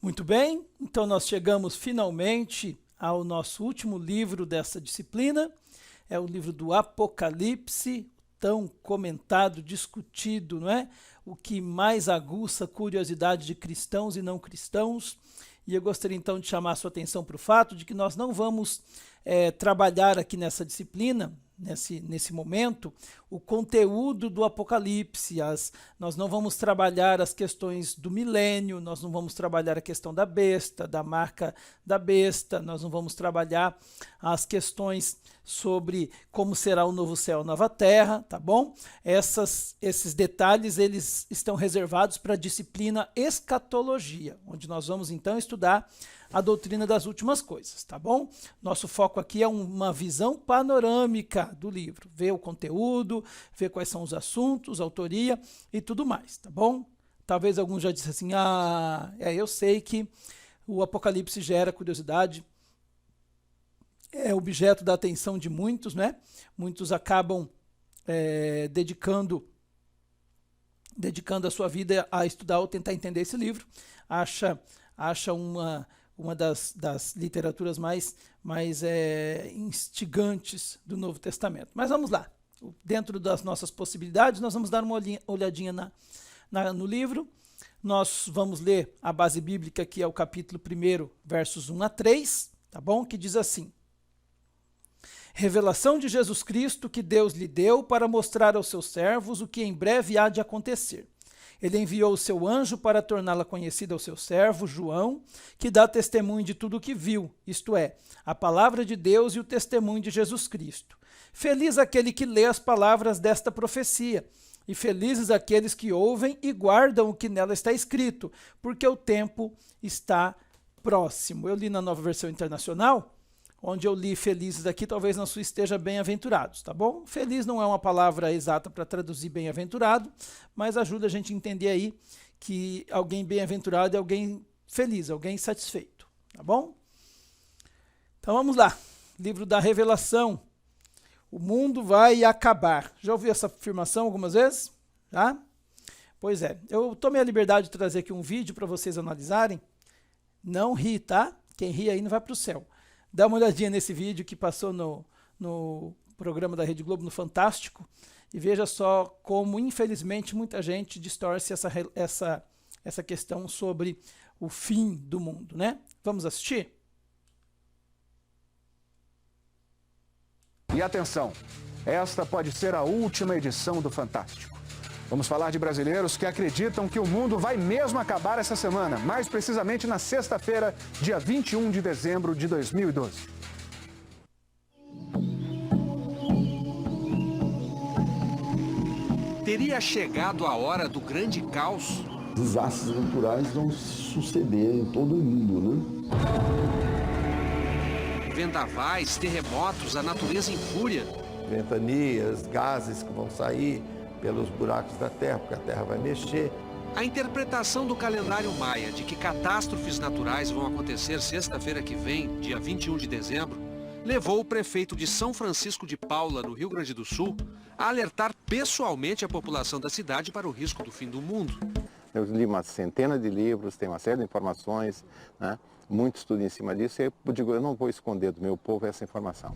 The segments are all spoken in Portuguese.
Muito bem, então nós chegamos finalmente ao nosso último livro dessa disciplina, é o livro do Apocalipse, tão comentado, discutido, não é? O que mais aguça a curiosidade de cristãos e não cristãos. E eu gostaria então de chamar a sua atenção para o fato de que nós não vamos trabalhar aqui nessa disciplina, nesse momento, o conteúdo do Apocalipse. Nós não vamos trabalhar as questões do milênio, nós não vamos trabalhar a questão da besta, da marca da besta, nós não vamos trabalhar as questões sobre como será o novo céu e a nova terra, tá bom? Esses detalhes eles estão reservados para a disciplina escatologia, onde nós vamos então estudar a doutrina das últimas coisas, tá bom? Nosso foco aqui é uma visão panorâmica do livro, ver o conteúdo, ver quais são os assuntos, autoria e tudo mais, tá bom? Talvez alguns já disseram assim, eu sei que o Apocalipse gera curiosidade, é objeto da atenção de muitos, né? Muitos acabam dedicando a sua vida a estudar ou tentar entender esse livro, acha uma das literaturas mais instigantes do Novo Testamento. Mas vamos lá, dentro das nossas possibilidades, nós vamos dar uma olhadinha no livro. Nós vamos ler a base bíblica, que é o capítulo 1, versos 1 a 3, tá bom? Que diz assim: Revelação de Jesus Cristo que Deus lhe deu para mostrar aos seus servos o que em breve há de acontecer. Ele enviou o seu anjo para torná-la conhecida ao seu servo, João, que dá testemunho de tudo o que viu, isto é, a palavra de Deus e o testemunho de Jesus Cristo. Feliz aquele que lê as palavras desta profecia, e felizes aqueles que ouvem e guardam o que nela está escrito, porque o tempo está próximo. Eu li na Nova Versão Internacional, onde eu li felizes aqui, talvez na sua esteja bem-aventurados, tá bom? Feliz não é uma palavra exata para traduzir bem-aventurado, mas ajuda a gente a entender aí que alguém bem-aventurado é alguém feliz, alguém satisfeito, tá bom? Então vamos lá, livro da Revelação, o mundo vai acabar. Já ouviu essa afirmação algumas vezes? Já? Pois é, eu tomei a liberdade de trazer aqui um vídeo para vocês analisarem, não ri, tá? Quem ri aí não vai para o céu. Dá uma olhadinha nesse vídeo que passou no programa da Rede Globo, no Fantástico, e veja só como, infelizmente, muita gente distorce essa questão sobre o fim do mundo, né? Vamos assistir? E atenção, esta pode ser a última edição do Fantástico. Vamos falar de brasileiros que acreditam que o mundo vai mesmo acabar essa semana, mais precisamente na sexta-feira, dia 21 de dezembro de 2012. Teria chegado a hora do grande caos? Desastres naturais vão suceder em todo o mundo, né? Vendavais, terremotos, a natureza em fúria. Ventanias, gases que vão sair pelos buracos da Terra, porque a Terra vai mexer. A interpretação do calendário maia de que catástrofes naturais vão acontecer sexta-feira que vem, dia 21 de dezembro, levou o prefeito de São Francisco de Paula, no Rio Grande do Sul, a alertar pessoalmente a população da cidade para o risco do fim do mundo. Eu li uma centena de livros, tem uma série de informações, né? Muito estudo em cima disso, e eu digo, eu não vou esconder do meu povo essa informação.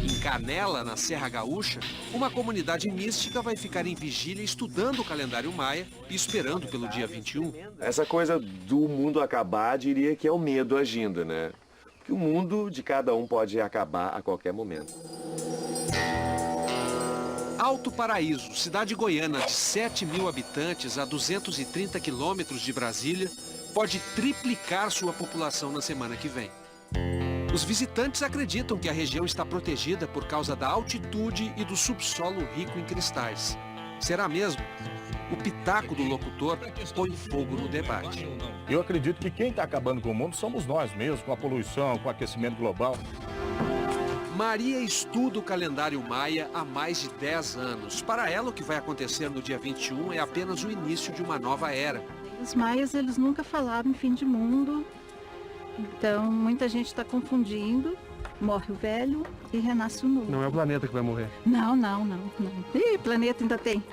Em Canela, na Serra Gaúcha, uma comunidade mística vai ficar em vigília estudando o calendário maia e esperando pelo dia 21. Essa coisa do mundo acabar, diria que é o medo agindo, né? Porque o mundo de cada um pode acabar a qualquer momento. Alto Paraíso, cidade goiana de 7 mil habitantes a 230 quilômetros de Brasília, pode triplicar sua população na semana que vem. Os visitantes acreditam que a região está protegida por causa da altitude e do subsolo rico em cristais. Será mesmo? O pitaco do locutor põe fogo no debate. Eu acredito que quem está acabando com o mundo somos nós mesmos, com a poluição, com o aquecimento global. Maria estuda o calendário maia há mais de 10 anos. Para ela, o que vai acontecer no dia 21 é apenas o início de uma nova era. Os maias, eles nunca falaram em fim de mundo, então muita gente está confundindo. Morre o velho e renasce o novo. Não é o planeta que vai morrer? Não. Ih, planeta ainda tem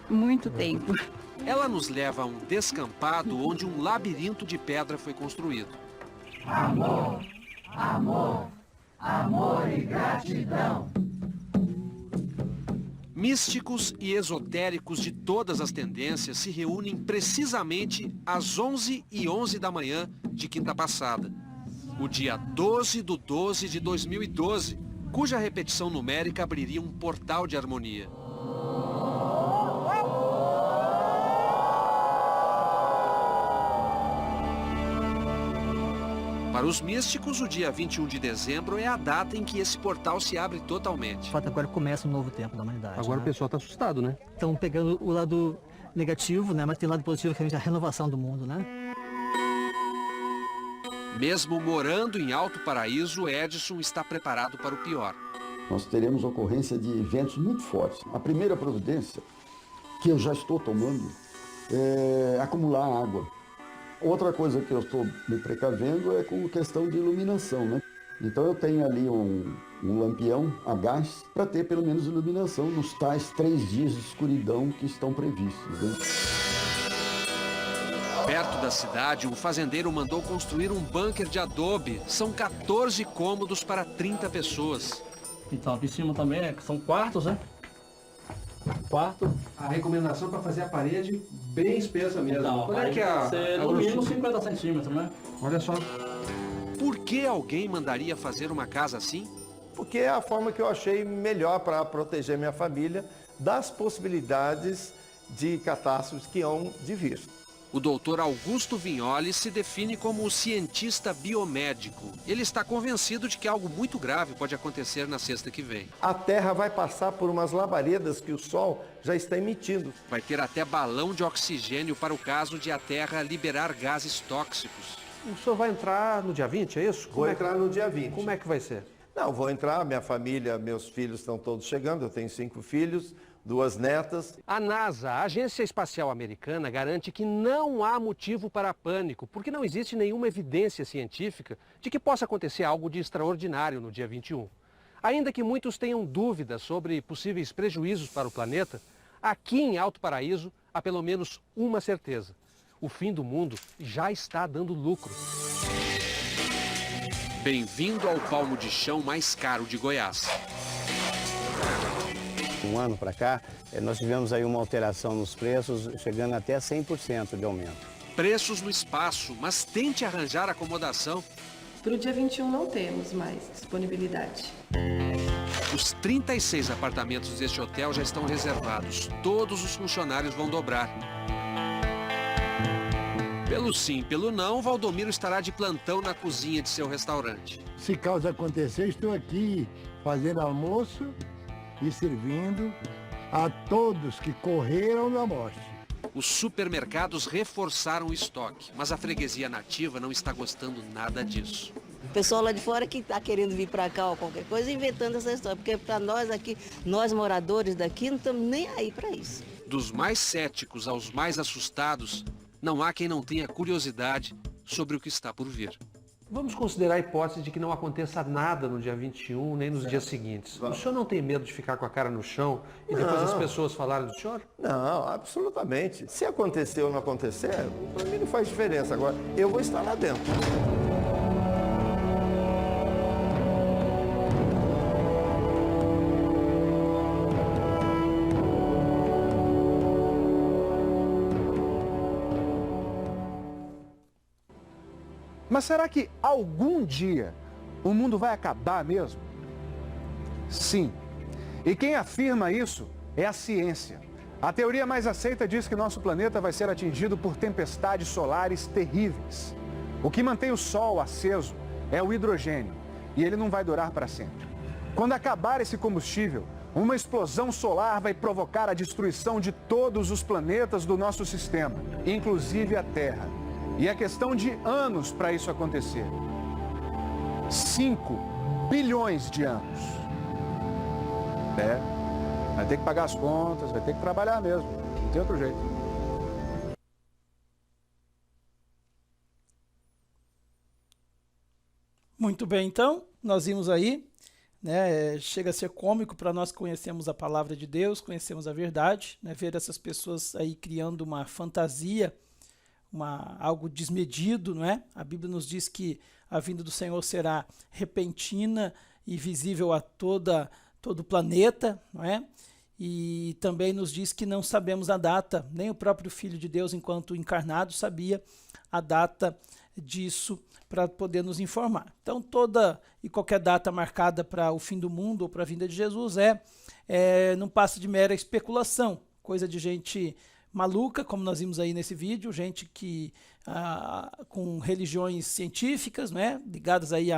muito tempo. Ela nos leva a um descampado onde um labirinto de pedra foi construído. Amor, amor, amor e gratidão. Místicos e esotéricos de todas as tendências se reúnem precisamente às 11h11 da manhã de quinta passada, o dia 12/12 de 2012, cuja repetição numérica abriria um portal de harmonia. Para os místicos, o dia 21 de dezembro é a data em que esse portal se abre totalmente. De fato, agora começa um novo tempo da humanidade. Agora, né? O pessoal está assustado, né? Estão pegando o lado negativo, né? Mas tem o lado positivo, que é a renovação do mundo, né? Mesmo morando em Alto Paraíso, Edson está preparado para o pior. Nós teremos ocorrência de eventos muito fortes. A primeira providência que eu já estou tomando é acumular água. Outra coisa que eu estou me precavendo é com questão de iluminação, né? Então eu tenho ali um lampião a gás para ter pelo menos iluminação nos tais 3 dias de escuridão que estão previstos, né? Perto da cidade, um fazendeiro mandou construir um bunker de adobe. São 14 cômodos para 30 pessoas. Então, aqui em cima também são quartos, né? Quarto. A recomendação para fazer a parede bem espessa mesmo. Então, qual é que é a no mínimo 50 centímetros, né? Olha só. Por que alguém mandaria fazer uma casa assim? Porque é a forma que eu achei melhor para proteger minha família das possibilidades de catástrofes que hão de vir. O doutor Augusto Vignoli se define como o cientista biomédico. Ele está convencido de que algo muito grave pode acontecer na sexta que vem. A Terra vai passar por umas labaredas que o Sol já está emitindo. Vai ter até balão de oxigênio para o caso de a Terra liberar gases tóxicos. O senhor vai entrar no dia 20, é isso? Vou entrar no dia 20. Como é que vai ser? Não, vou entrar, minha família, meus filhos estão todos chegando, eu tenho 5 filhos, 2 netas. A NASA, a Agência Espacial Americana, garante que não há motivo para pânico, porque não existe nenhuma evidência científica de que possa acontecer algo de extraordinário no dia 21. Ainda que muitos tenham dúvidas sobre possíveis prejuízos para o planeta, aqui em Alto Paraíso há pelo menos uma certeza: o fim do mundo já está dando lucro. Bem-vindo ao palmo de chão mais caro de Goiás. Um ano para cá, nós tivemos aí uma alteração nos preços, chegando até 100% de aumento. Preços no espaço, mas tente arranjar acomodação. Para o dia 21 não temos mais disponibilidade. Os 36 apartamentos deste hotel já estão reservados. Todos os funcionários vão dobrar. Pelo sim, pelo não, Valdomiro estará de plantão na cozinha de seu restaurante. Se caso acontecer, estou aqui fazendo almoço e servindo a todos que correram da morte. Os supermercados reforçaram o estoque, mas a freguesia nativa não está gostando nada disso. O pessoal lá de fora que está querendo vir para cá ou qualquer coisa, inventando essa história, porque para nós aqui, nós moradores daqui, não estamos nem aí para isso. Dos mais céticos aos mais assustados, não há quem não tenha curiosidade sobre o que está por vir. Vamos considerar a hipótese de que não aconteça nada no dia 21, nem nos dias seguintes. O senhor não tem medo de ficar com a cara no chão e depois as pessoas falarem do senhor? Não, absolutamente. Se acontecer ou não acontecer, para mim não faz diferença. Agora, eu vou estar lá dentro. Mas será que algum dia o mundo vai acabar mesmo? Sim. E quem afirma isso é a ciência. A teoria mais aceita diz que nosso planeta vai ser atingido por tempestades solares terríveis. O que mantém o Sol aceso é o hidrogênio, e ele não vai durar para sempre. Quando acabar esse combustível, uma explosão solar vai provocar a destruição de todos os planetas do nosso sistema, inclusive a Terra. E é questão de anos para isso acontecer. 5 bilhões de anos. Vai ter que pagar as contas, vai ter que trabalhar mesmo. Não tem outro jeito. Muito bem, então, nós vimos aí né? Chega a ser cômico para nós que conhecemos a palavra de Deus, conhecemos a verdade, né? Ver essas pessoas aí criando uma fantasia, algo desmedido, não é? A Bíblia nos diz que a vinda do Senhor será repentina e visível a todo o planeta, não é? E também nos diz que não sabemos a data, nem o próprio Filho de Deus, enquanto encarnado, sabia a data disso para poder nos informar. Então, toda e qualquer data marcada para o fim do mundo ou para a vinda de Jesus não passa de mera especulação, coisa de gente maluca, como nós vimos aí nesse vídeo, gente que com religiões científicas, né, ligadas aí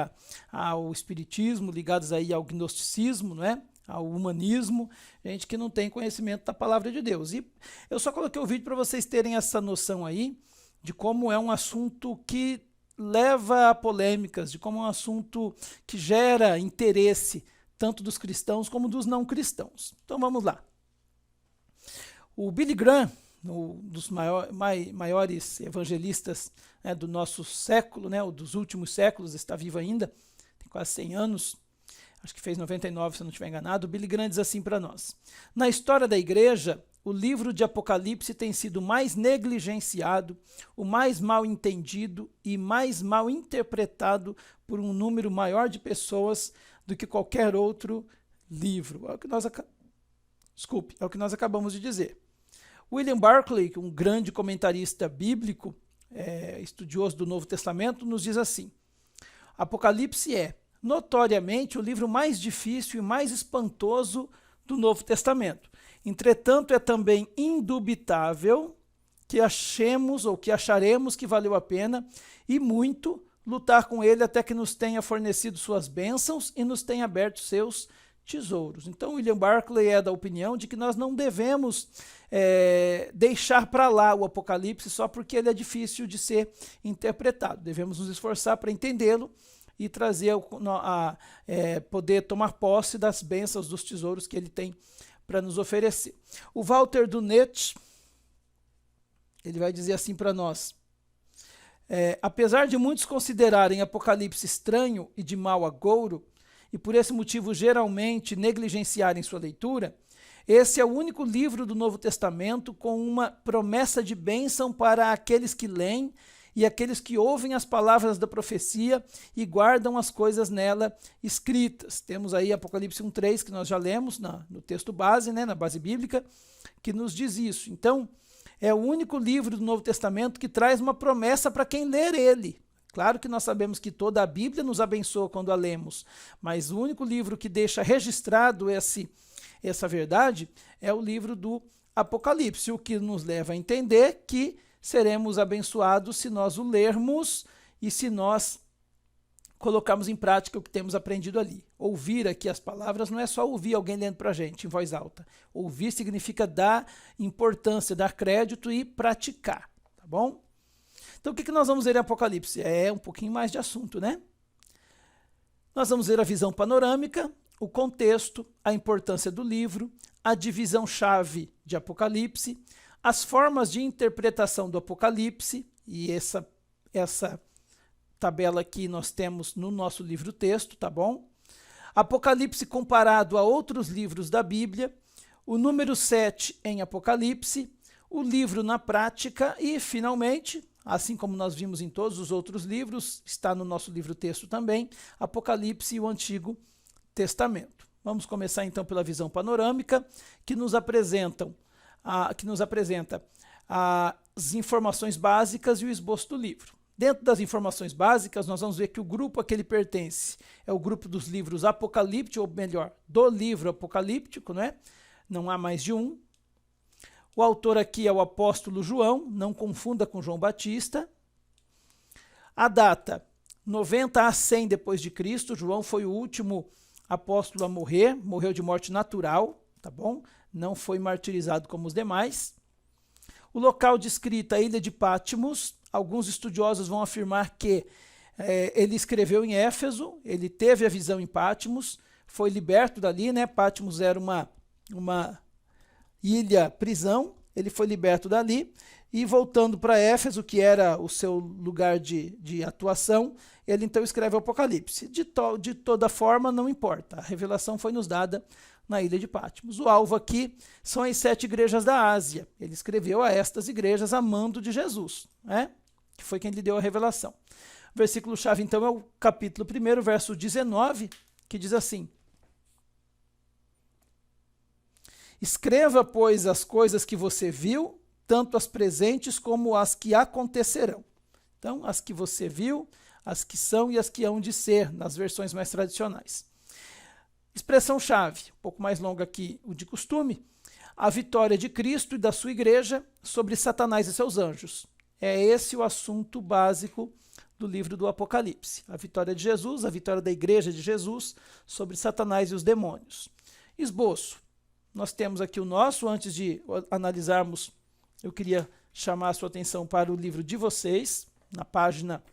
ao espiritismo, ligadas aí ao gnosticismo, né, ao humanismo, gente que não tem conhecimento da palavra de Deus. E eu só coloquei o vídeo para vocês terem essa noção aí de como é um assunto que leva a polêmicas, de como é um assunto que gera interesse tanto dos cristãos como dos não cristãos. Então vamos lá. O Billy Graham, um dos maiores evangelistas, né, do nosso século, né, ou dos últimos séculos, está vivo ainda, tem quase 100 anos, acho que fez 99, se eu não estiver enganado. O Billy Graham diz assim para nós: na história da igreja, o livro de Apocalipse tem sido mais negligenciado, o mais mal entendido e mais mal interpretado por um número maior de pessoas do que qualquer outro livro. É o que nós acabamos de dizer. William Barclay, um grande comentarista bíblico, estudioso do Novo Testamento, nos diz assim: Apocalipse é, notoriamente, o livro mais difícil e mais espantoso do Novo Testamento. Entretanto, é também indubitável que achemos ou que acharemos que valeu a pena e muito lutar com ele até que nos tenha fornecido suas bênçãos e nos tenha aberto seus tesouros. Então, William Barclay é da opinião de que nós não devemos deixar para lá o Apocalipse só porque ele é difícil de ser interpretado. Devemos nos esforçar para entendê-lo e trazer poder tomar posse das bênçãos, dos tesouros que ele tem para nos oferecer. O Walter Dunet, ele vai dizer assim para nós: apesar de muitos considerarem Apocalipse estranho e de mau agouro, e por esse motivo geralmente negligenciarem sua leitura, esse é o único livro do Novo Testamento com uma promessa de bênção para aqueles que leem e aqueles que ouvem as palavras da profecia e guardam as coisas nela escritas. Temos aí Apocalipse 1:3, que nós já lemos no texto base, né, na base bíblica, que nos diz isso. Então, é o único livro do Novo Testamento que traz uma promessa para quem ler ele. Claro que nós sabemos que toda a Bíblia nos abençoa quando a lemos, mas o único livro que deixa registrado essa verdade é o livro do Apocalipse, o que nos leva a entender que seremos abençoados se nós o lermos e se nós colocarmos em prática o que temos aprendido ali. Ouvir aqui as palavras não é só ouvir alguém lendo para a gente em voz alta. Ouvir significa dar importância, dar crédito e praticar, tá bom? Então o que nós vamos ver em Apocalipse? É um pouquinho mais de assunto, né? Nós vamos ver a visão panorâmica, o contexto, a importância do livro, a divisão-chave de Apocalipse, as formas de interpretação do Apocalipse, e essa tabela aqui nós temos no nosso livro-texto, tá bom? Apocalipse comparado a outros livros da Bíblia, o número 7 em Apocalipse, o livro na prática e, finalmente, assim como nós vimos em todos os outros livros, está no nosso livro-texto também, Apocalipse e o Antigo Testamento. Vamos começar então pela visão panorâmica, que nos apresenta as informações básicas e o esboço do livro. Dentro das informações básicas, nós vamos ver que o grupo a que ele pertence é o grupo dos livros apocalípticos, ou melhor, do livro apocalíptico, né? Não há mais de um. O autor aqui é o apóstolo João, não confunda com João Batista. A data, 90 a 100 depois de Cristo. João foi o último apóstolo a morrer, morreu de morte natural, tá bom? Não foi martirizado como os demais. O local de escrita, a ilha de Patmos. Alguns estudiosos vão afirmar que ele escreveu em Éfeso, ele teve a visão em Patmos, foi liberto dali, né? Patmos era uma ilha prisão, ele foi liberto dali, e voltando para Éfeso, que era o seu lugar de atuação, ele então escreve o Apocalipse. De toda forma, não importa, a revelação foi nos dada na ilha de Patmos. O alvo aqui são as 7 igrejas da Ásia. Ele escreveu a estas igrejas a mando de Jesus, né? Que foi quem lhe deu a revelação. O versículo-chave, então, é o capítulo 1, verso 19, que diz assim: escreva, pois, as coisas que você viu, tanto as presentes como as que acontecerão. Então, as que você viu, as que são e as que hão de ser, nas versões mais tradicionais. Expressão-chave, um pouco mais longa aqui, o de costume: a vitória de Cristo e da sua igreja sobre Satanás e seus anjos. É esse o assunto básico do livro do Apocalipse. A vitória de Jesus, a vitória da igreja de Jesus sobre Satanás e os demônios. Esboço. Nós temos aqui o nosso. Antes de analisarmos, eu queria chamar a sua atenção para o livro de vocês, na página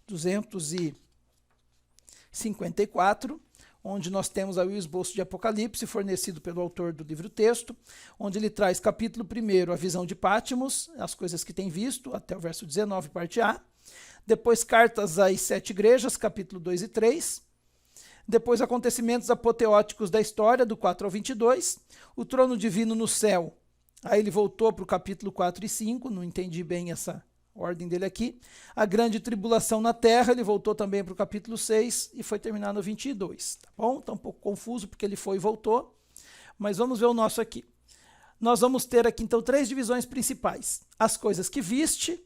254, onde nós temos aí o esboço de Apocalipse, fornecido pelo autor do livro-texto, onde ele traz capítulo 1, a visão de Patmos, as coisas que tem visto, até o verso 19, parte A. Depois, cartas às 7 igrejas, capítulo 2 e 3. Depois, acontecimentos apoteóticos da história, do 4 ao 22. O trono divino no céu. Aí ele voltou para o capítulo 4 e 5, não entendi bem essa ordem dele aqui. A grande tribulação na terra, ele voltou também para o capítulo 6 e foi terminar no 22, tá bom? Está um pouco confuso porque ele foi e voltou, mas vamos ver o nosso aqui. Nós vamos ter aqui então 3 divisões principais: as coisas que viste,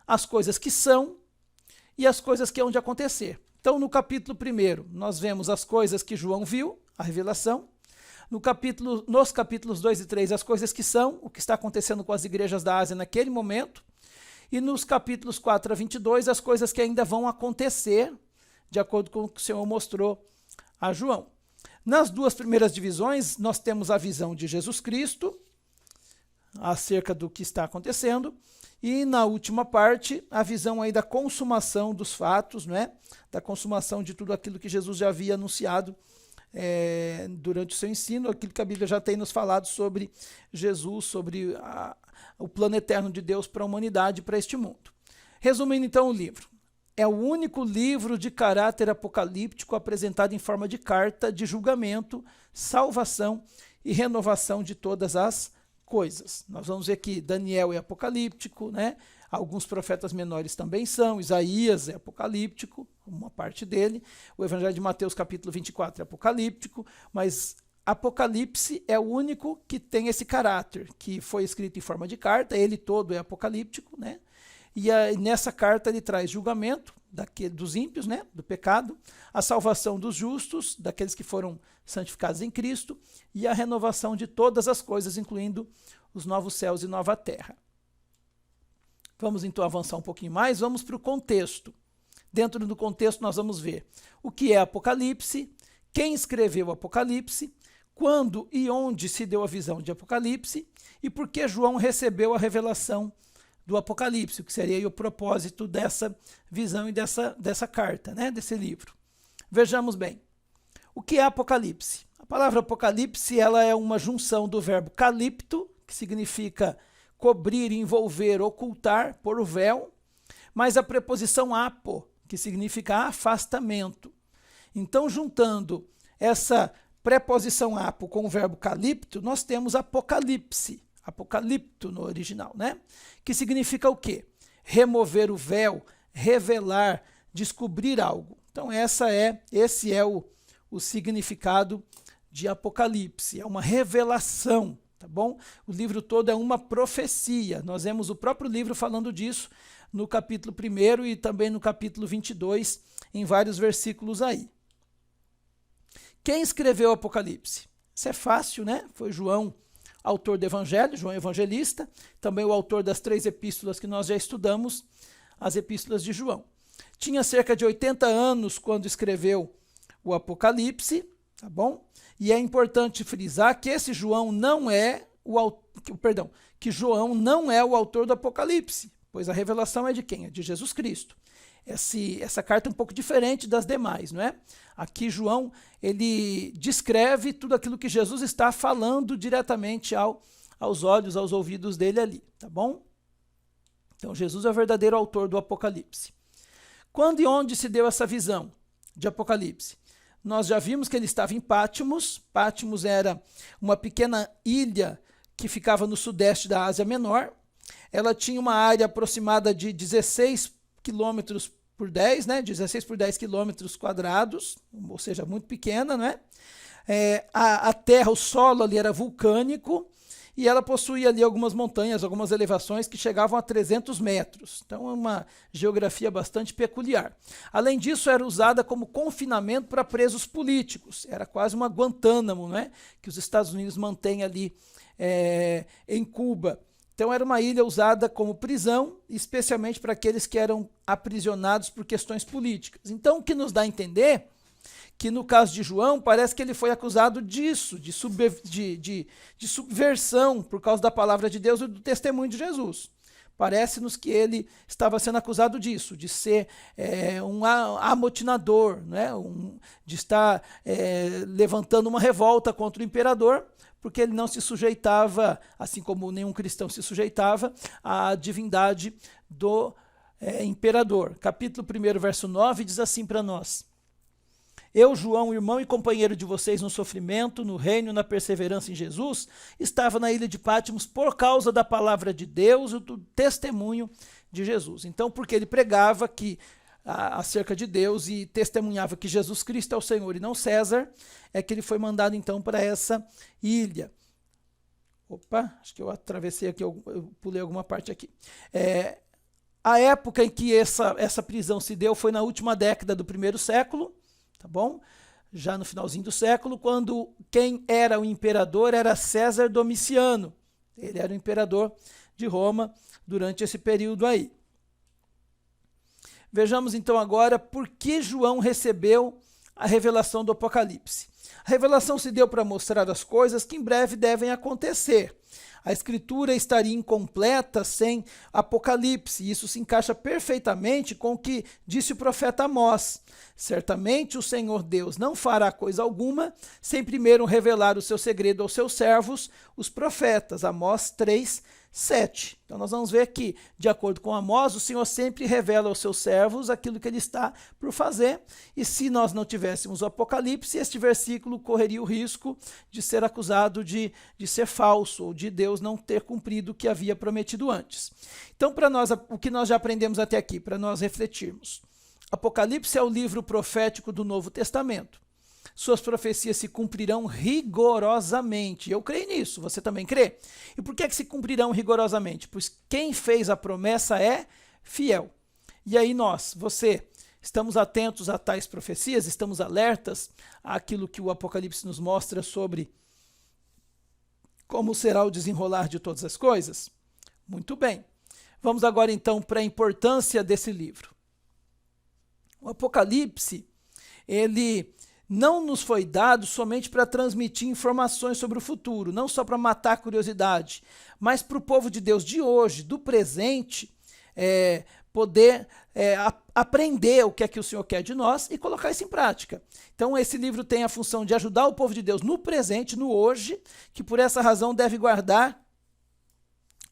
as coisas que são e as coisas que hão de acontecer. Então, no capítulo 1, nós vemos as coisas que João viu, a revelação. Nos capítulos 2 e 3, as coisas que são, o que está acontecendo com as igrejas da Ásia naquele momento. E nos capítulos 4 a 22, as coisas que ainda vão acontecer, de acordo com o que o Senhor mostrou a João. Nas 2 primeiras divisões, nós temos a visão de Jesus Cristo, acerca do que está acontecendo. E na última parte, a visão aí da consumação dos fatos, né? Da consumação de tudo aquilo que Jesus já havia anunciado durante o seu ensino, aquilo que a Bíblia já tem nos falado sobre Jesus, sobre o plano eterno de Deus para a humanidade, para este mundo. Resumindo então o livro, é o único livro de caráter apocalíptico apresentado em forma de carta de julgamento, salvação e renovação de todas as coisas. Nós vamos ver que Daniel é apocalíptico, né? Alguns profetas menores também são. Isaías é apocalíptico, uma parte dele. O Evangelho de Mateus, capítulo 24, é apocalíptico, mas Apocalipse é o único que tem esse caráter, que foi escrito em forma de carta, ele todo é apocalíptico, né? E nessa carta ele traz julgamento dos ímpios, né? Do pecado, a salvação dos justos, daqueles que foram santificados em Cristo, e a renovação de todas as coisas, incluindo os novos céus e nova terra. Vamos então avançar um pouquinho mais, vamos para o contexto. Dentro do contexto nós vamos ver o que é Apocalipse, quem escreveu Apocalipse, quando e onde se deu a visão de Apocalipse e por que João recebeu a revelação do Apocalipse, o que seria aí o propósito dessa visão e dessa carta, né, desse livro. Vejamos bem, o que é Apocalipse? A palavra Apocalipse ela é uma junção do verbo calipto, que significa cobrir, envolver, ocultar, pôr o véu, mas a preposição apo, que significa afastamento. Então, juntando essa preposição apo com o verbo calipto, nós temos apocalipse, apocalipto no original, né? Que significa o quê? Remover o véu, revelar, descobrir algo. Então, esse é o significado de Apocalipse, é uma revelação. Tá bom? O livro todo é uma profecia. Nós vemos o próprio livro falando disso no capítulo 1 e também no capítulo 22, em vários versículos aí. Quem escreveu o Apocalipse? Isso é fácil, né? Foi João, autor do Evangelho, João Evangelista, também o autor das 3 epístolas que nós já estudamos, as epístolas de João. Tinha cerca de 80 anos quando escreveu o Apocalipse, tá bom? E é importante frisar que esse João não é que João não é o autor do Apocalipse, pois a revelação é de quem? É de Jesus Cristo. Essa carta é um pouco diferente das demais, não é? Aqui João, ele descreve tudo aquilo que Jesus está falando diretamente ao aos olhos, aos ouvidos dele ali, tá bom? Então Jesus é o verdadeiro autor do Apocalipse. Quando e onde se deu essa visão de Apocalipse? Nós já vimos que ele estava em Patmos. Patmos era uma pequena ilha que ficava no sudeste da Ásia Menor. Ela tinha uma área aproximada de 16 quilômetros por 10, né? 16 por 10 quilômetros quadrados, ou seja, muito pequena, né? A terra, o solo ali era vulcânico, e ela possuía ali algumas montanhas, algumas elevações que chegavam a 300 metros. Então é uma geografia bastante peculiar. Além disso, era usada como confinamento para presos políticos. Era quase uma Guantánamo, né? Que os Estados Unidos mantêm ali em Cuba. Então era uma ilha usada como prisão, especialmente para aqueles que eram aprisionados por questões políticas. Então o que nos dá a entender que no caso de João, parece que ele foi acusado disso, de subversão por causa da palavra de Deus e do testemunho de Jesus. Parece-nos que ele estava sendo acusado disso, de ser um amotinador, né? De estar levantando uma revolta contra o imperador, porque ele não se sujeitava, assim como nenhum cristão se sujeitava, à divindade do imperador. Capítulo 1, verso 9, diz assim para nós: Eu, João, irmão e companheiro de vocês no sofrimento, no reino, na perseverança em Jesus, estava na ilha de Patmos por causa da palavra de Deus e do testemunho de Jesus. Então, porque ele pregava acerca de Deus e testemunhava que Jesus Cristo é o Senhor e não César, é que ele foi mandado então para essa ilha. Opa, acho que eu atravessei aqui, eu pulei alguma parte aqui. A época em que essa prisão se deu foi na última década do 1º século, tá bom? Já no finalzinho do século, quando quem era o imperador era César Domiciano. Ele era o imperador de Roma durante esse período aí. Vejamos então agora por que João recebeu a revelação do Apocalipse. A revelação se deu para mostrar as coisas que em breve devem acontecer. A escritura estaria incompleta sem Apocalipse. Isso se encaixa perfeitamente com o que disse o profeta Amós. Certamente o Senhor Deus não fará coisa alguma sem primeiro revelar o seu segredo aos seus servos, os profetas. Amós 3:7. Então nós vamos ver que, de acordo com Amós, o Senhor sempre revela aos seus servos aquilo que ele está por fazer. E se nós não tivéssemos o Apocalipse, este versículo correria o risco de ser acusado de ser falso, ou de Deus não ter cumprido o que havia prometido antes. Então, para nós, o que nós já aprendemos até aqui, para nós refletirmos. Apocalipse é o livro profético do Novo Testamento. Suas profecias se cumprirão rigorosamente. Eu creio nisso, você também crê? E por que se cumprirão rigorosamente? Pois quem fez a promessa é fiel. E aí você, estamos atentos a tais profecias? Estamos alertas àquilo que o Apocalipse nos mostra sobre como será o desenrolar de todas as coisas? Muito bem. Vamos agora então para a importância desse livro. O Apocalipse, ele não nos foi dado somente para transmitir informações sobre o futuro, não só para matar a curiosidade, mas para o povo de Deus de hoje, do presente, poder aprender o que é que o Senhor quer de nós e colocar isso em prática. Então esse livro tem a função de ajudar o povo de Deus no presente, no hoje, que por essa razão deve guardar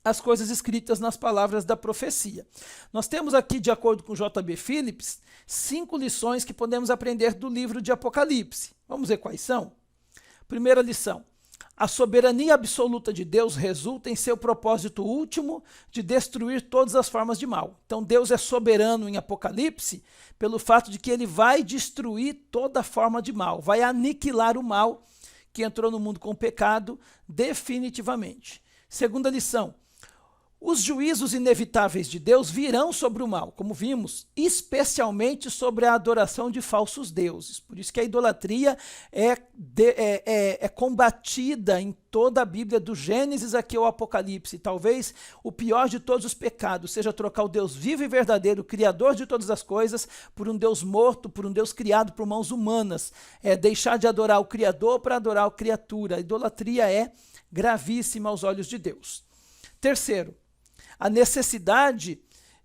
as coisas escritas nas palavras da profecia. Nós temos aqui, de acordo com J.B. Phillips, 5 lições que podemos aprender do livro de Apocalipse. Vamos ver quais são? Primeira lição: a soberania absoluta de Deus resulta em seu propósito último de destruir todas as formas de mal. Então Deus é soberano em Apocalipse pelo fato de que ele vai destruir toda forma de mal, vai aniquilar o mal que entrou no mundo com o pecado definitivamente. Segunda lição: os juízos inevitáveis de Deus virão sobre o mal, como vimos, especialmente sobre a adoração de falsos deuses. Por isso que a idolatria é combatida em toda a Bíblia, do Gênesis aqui ao Apocalipse. Talvez o pior de todos os pecados seja trocar o Deus vivo e verdadeiro, o Criador de todas as coisas, por um Deus morto, por um Deus criado por mãos humanas. É deixar de adorar o Criador para adorar a criatura. A idolatria é gravíssima aos olhos de Deus. Terceiro, a necessidade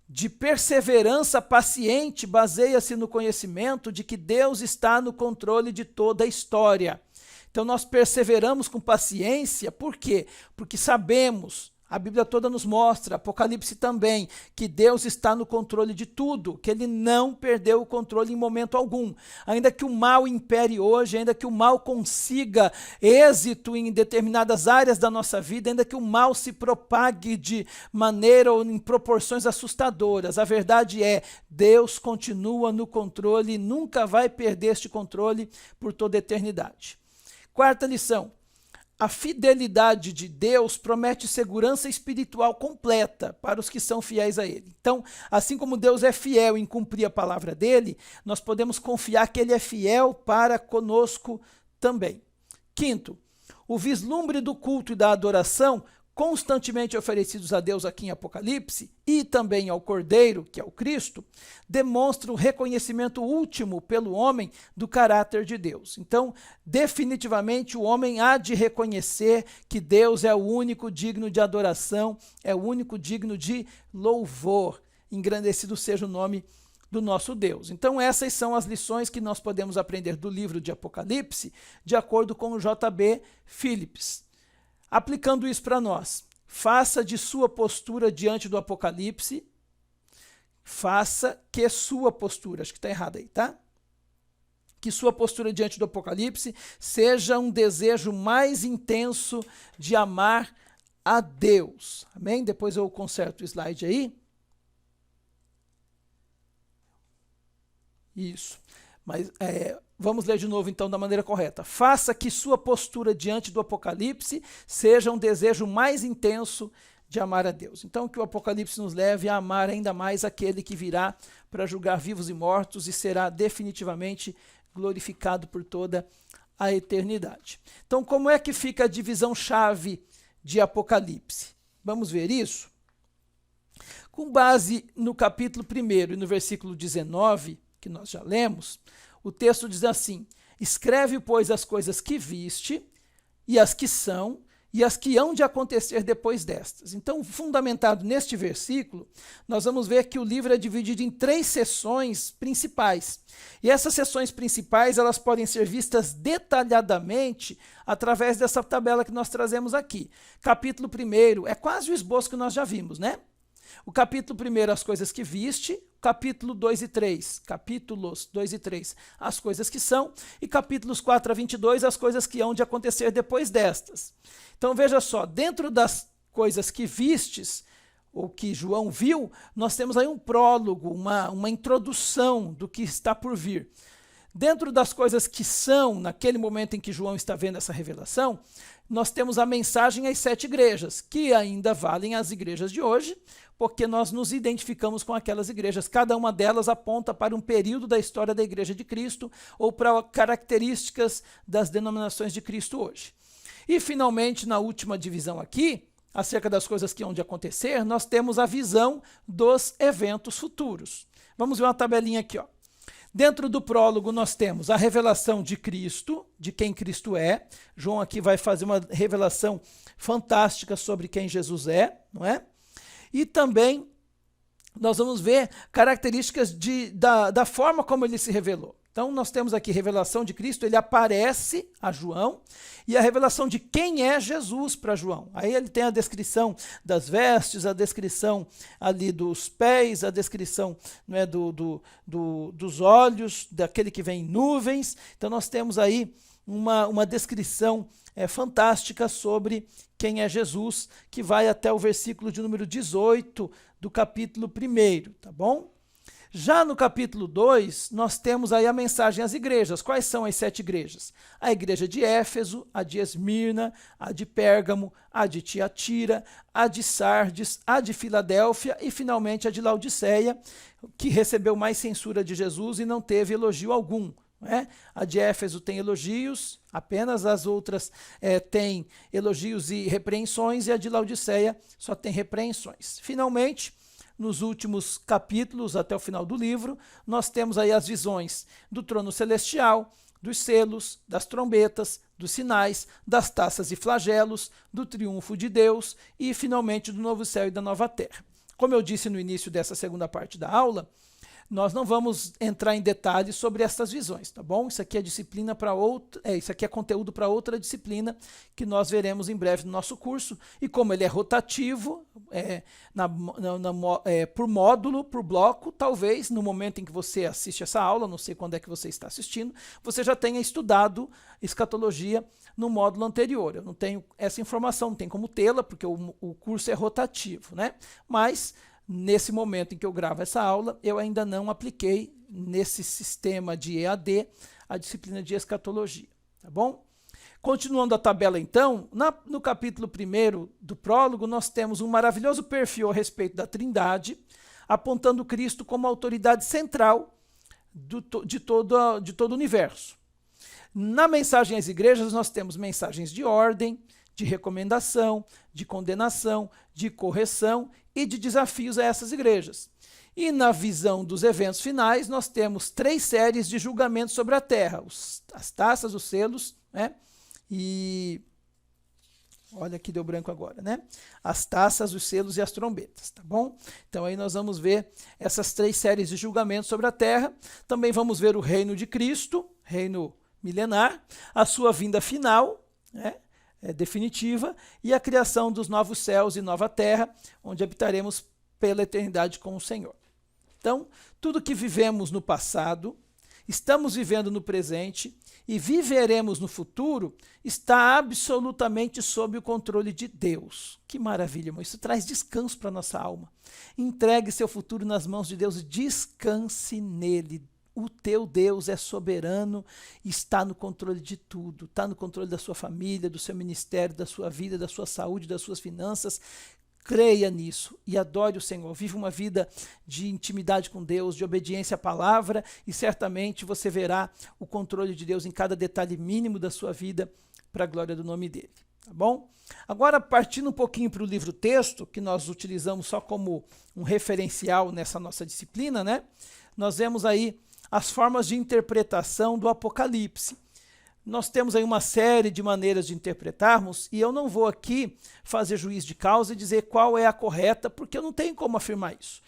de perseverança paciente baseia-se no conhecimento de que Deus está no controle de toda a história. Então nós perseveramos com paciência, por quê? Porque sabemos, a Bíblia toda nos mostra, Apocalipse também, que Deus está no controle de tudo, que Ele não perdeu o controle em momento algum. Ainda que o mal impere hoje, ainda que o mal consiga êxito em determinadas áreas da nossa vida, ainda que o mal se propague de maneira ou em proporções assustadoras, a verdade é, Deus continua no controle e nunca vai perder este controle por toda a eternidade. Quarta lição. A fidelidade de Deus promete segurança espiritual completa para os que são fiéis a Ele. Então, assim como Deus é fiel em cumprir a palavra dele, nós podemos confiar que Ele é fiel para conosco também. Quinto, o vislumbre do culto e da adoração constantemente oferecidos a Deus aqui em Apocalipse e também ao Cordeiro, que é o Cristo, demonstra o reconhecimento último pelo homem do caráter de Deus. Então, definitivamente, o homem há de reconhecer que Deus é o único digno de adoração, é o único digno de louvor. Engrandecido seja o nome do nosso Deus. Então, essas são as lições que nós podemos aprender do livro de Apocalipse, de acordo com o J.B. Phillips. Aplicando isso para nós, faça de sua postura diante do Apocalipse, faça que sua postura, acho que está errado aí, tá? Que sua postura diante do Apocalipse seja um desejo mais intenso de amar a Deus. Amém? Depois eu conserto o slide aí. Isso. Mas vamos ler de novo, então, da maneira correta. Faça que sua postura diante do Apocalipse seja um desejo mais intenso de amar a Deus. Então, que o Apocalipse nos leve a amar ainda mais aquele que virá para julgar vivos e mortos e será definitivamente glorificado por toda a eternidade. Então, como é que fica a divisão-chave de Apocalipse? Vamos ver isso? Com base no capítulo 1 e no versículo 19, que nós já lemos, o texto diz assim: escreve, pois, as coisas que viste, e as que são, e as que hão de acontecer depois destas. Então, fundamentado neste versículo, nós vamos ver que o livro é dividido em 3 seções principais. E essas seções principais, elas podem ser vistas detalhadamente através dessa tabela que nós trazemos aqui. Capítulo 1 é quase o esboço que nós já vimos, né? O capítulo 1, as coisas que viste, capítulo 2 e 3, capítulos 2 e 3, as coisas que são, e capítulos 4 a 22, as coisas que hão de acontecer depois destas. Então veja só, dentro das coisas que vistes, ou que João viu, nós temos aí um prólogo, uma introdução do que está por vir. Dentro das coisas que são, naquele momento em que João está vendo essa revelação, nós temos a mensagem às 7 igrejas, que ainda valem as igrejas de hoje, porque nós nos identificamos com aquelas igrejas. Cada uma delas aponta para um período da história da Igreja de Cristo ou para características das denominações de Cristo hoje. E, finalmente, na última divisão aqui, acerca das coisas que hão de acontecer, nós temos a visão dos eventos futuros. Vamos ver uma tabelinha aqui, ó. Dentro do prólogo nós temos a revelação de Cristo, de quem Cristo é. João aqui vai fazer uma revelação fantástica sobre quem Jesus é, não é? E também nós vamos ver características da forma como ele se revelou. Então nós temos aqui revelação de Cristo, ele aparece a João, e a revelação de quem é Jesus para João. Aí ele tem a descrição das vestes, a descrição ali dos pés, a descrição, não é, dos olhos, daquele que vem em nuvens. Então nós temos aí uma descrição fantástica sobre quem é Jesus, que vai até o versículo de número 18 do capítulo 1, tá bom? Já no capítulo 2, nós temos aí a mensagem às igrejas. Quais são as 7 igrejas? A igreja de Éfeso, a de Esmirna, a de Pérgamo, a de Tiatira, a de Sardes, a de Filadélfia e, finalmente, a de Laodiceia, que recebeu mais censura de Jesus e não teve elogio algum. A de Éfeso tem elogios, apenas as outras têm elogios e repreensões, e a de Laodiceia só tem repreensões. Finalmente, nos últimos capítulos, até o final do livro, nós temos aí as visões do trono celestial, dos selos, das trombetas, dos sinais, das taças e flagelos, do triunfo de Deus e, finalmente, do novo céu e da nova terra. Como eu disse no início dessa segunda parte da aula, nós não vamos entrar em detalhes sobre essas visões, tá bom? Isso aqui é disciplina para outra, isso aqui é conteúdo para outra disciplina que nós veremos em breve no nosso curso. E como ele é rotativo, por módulo, por bloco, talvez no momento em que você assiste essa aula, não sei quando é que você está assistindo, você já tenha estudado escatologia no módulo anterior. Eu não tenho essa informação, não tem como tê-la, porque o curso é rotativo, né? Mas nesse momento em que eu gravo essa aula, eu ainda não apliquei nesse sistema de EAD a disciplina de escatologia, tá bom? Continuando a tabela então, no capítulo 1º do prólogo, nós temos um maravilhoso perfil a respeito da Trindade, apontando Cristo como a autoridade central de todo o universo. Na mensagem às igrejas, nós temos mensagens de ordem, de recomendação, de condenação, de correção e de desafios a essas igrejas. E na visão dos eventos finais, nós temos 3 séries de julgamentos sobre a terra, as taças, os selos, né? E olha que deu branco agora, né? As taças, os selos e as trombetas, tá bom? Então aí nós vamos ver essas 3 séries de julgamentos sobre a terra. Também vamos ver o reino de Cristo, reino milenar, a sua vinda final, né? Definitiva, e a criação dos novos céus e nova terra, onde habitaremos pela eternidade com o Senhor. Então, tudo que vivemos no passado, estamos vivendo no presente e viveremos no futuro, está absolutamente sob o controle de Deus. Que maravilha, irmão. Isso traz descanso para a nossa alma. Entregue seu futuro nas mãos de Deus e descanse nele. O teu Deus é soberano, está no controle de tudo, está no controle da sua família, do seu ministério, da sua vida, da sua saúde, das suas finanças. Creia nisso e adore o Senhor. Viva uma vida de intimidade com Deus, de obediência à palavra, e certamente você verá o controle de Deus em cada detalhe mínimo da sua vida, para a glória do nome dele. Tá bom? Agora, partindo um pouquinho para o livro-texto, que nós utilizamos só como um referencial nessa nossa disciplina, né? Nós vemos aí as formas de interpretação do Apocalipse. Nós temos aí uma série de maneiras de interpretarmos, e eu não vou aqui fazer juízo de causa e dizer qual é a correta, porque eu não tenho como afirmar isso.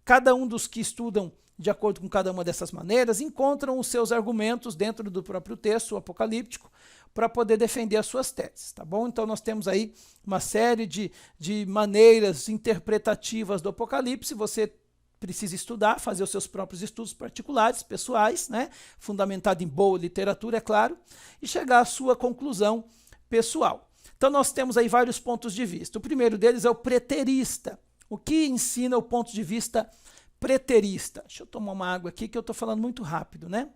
Cada um dos que estudam de acordo com cada uma dessas maneiras encontram os seus argumentos dentro do próprio texto apocalíptico para poder defender as suas teses, tá bom? Então nós temos aí uma série de maneiras interpretativas do Apocalipse. Você precisa estudar, fazer os seus próprios estudos particulares, pessoais, né? Fundamentado em boa literatura, é claro, e chegar à sua conclusão pessoal. Então nós temos aí vários pontos de vista. O primeiro deles é o preterista. O que ensina o ponto de vista preterista? Deixa eu tomar uma água aqui que eu estou falando muito rápido, né?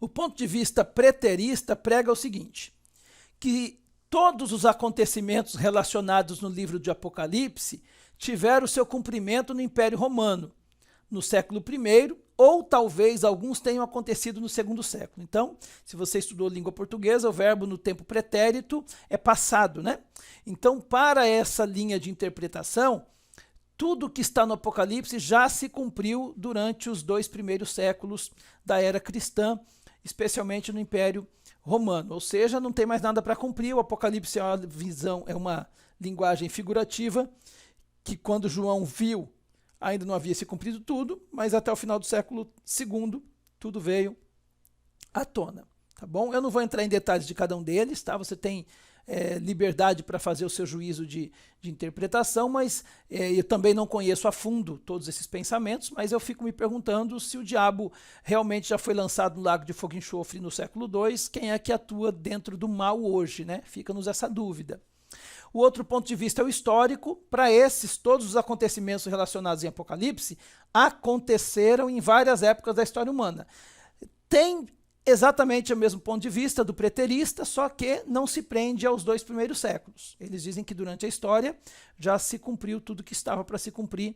O ponto de vista preterista prega o seguinte: que todos os acontecimentos relacionados no livro de Apocalipse tiveram seu cumprimento no Império Romano, no século I, ou talvez alguns tenham acontecido no segundo século. Então, se você estudou língua portuguesa, o verbo no tempo pretérito é passado, né? Então, para essa linha de interpretação, tudo que está no Apocalipse já se cumpriu durante os 2 primeiros séculos da era cristã, especialmente no Império Romano, ou seja, não tem mais nada para cumprir. O Apocalipse é uma visão, é uma linguagem figurativa, que quando João viu, ainda não havia se cumprido tudo, mas até o final do século II, tudo veio à tona, tá bom? Eu não vou entrar em detalhes de cada um deles, tá? Você tem liberdade para fazer o seu juízo de interpretação, mas eu também não conheço a fundo todos esses pensamentos, mas eu fico me perguntando se o diabo realmente já foi lançado no lago de fogo e enxofre no século II, quem é que atua dentro do mal hoje, né? Fica-nos essa dúvida. O outro ponto de vista é o histórico. Para esses, todos os acontecimentos relacionados em Apocalipse aconteceram em várias épocas da história humana. Tem exatamente o mesmo ponto de vista do preterista, só que não se prende aos 2 primeiros séculos. Eles dizem que durante a história já se cumpriu tudo que estava para se cumprir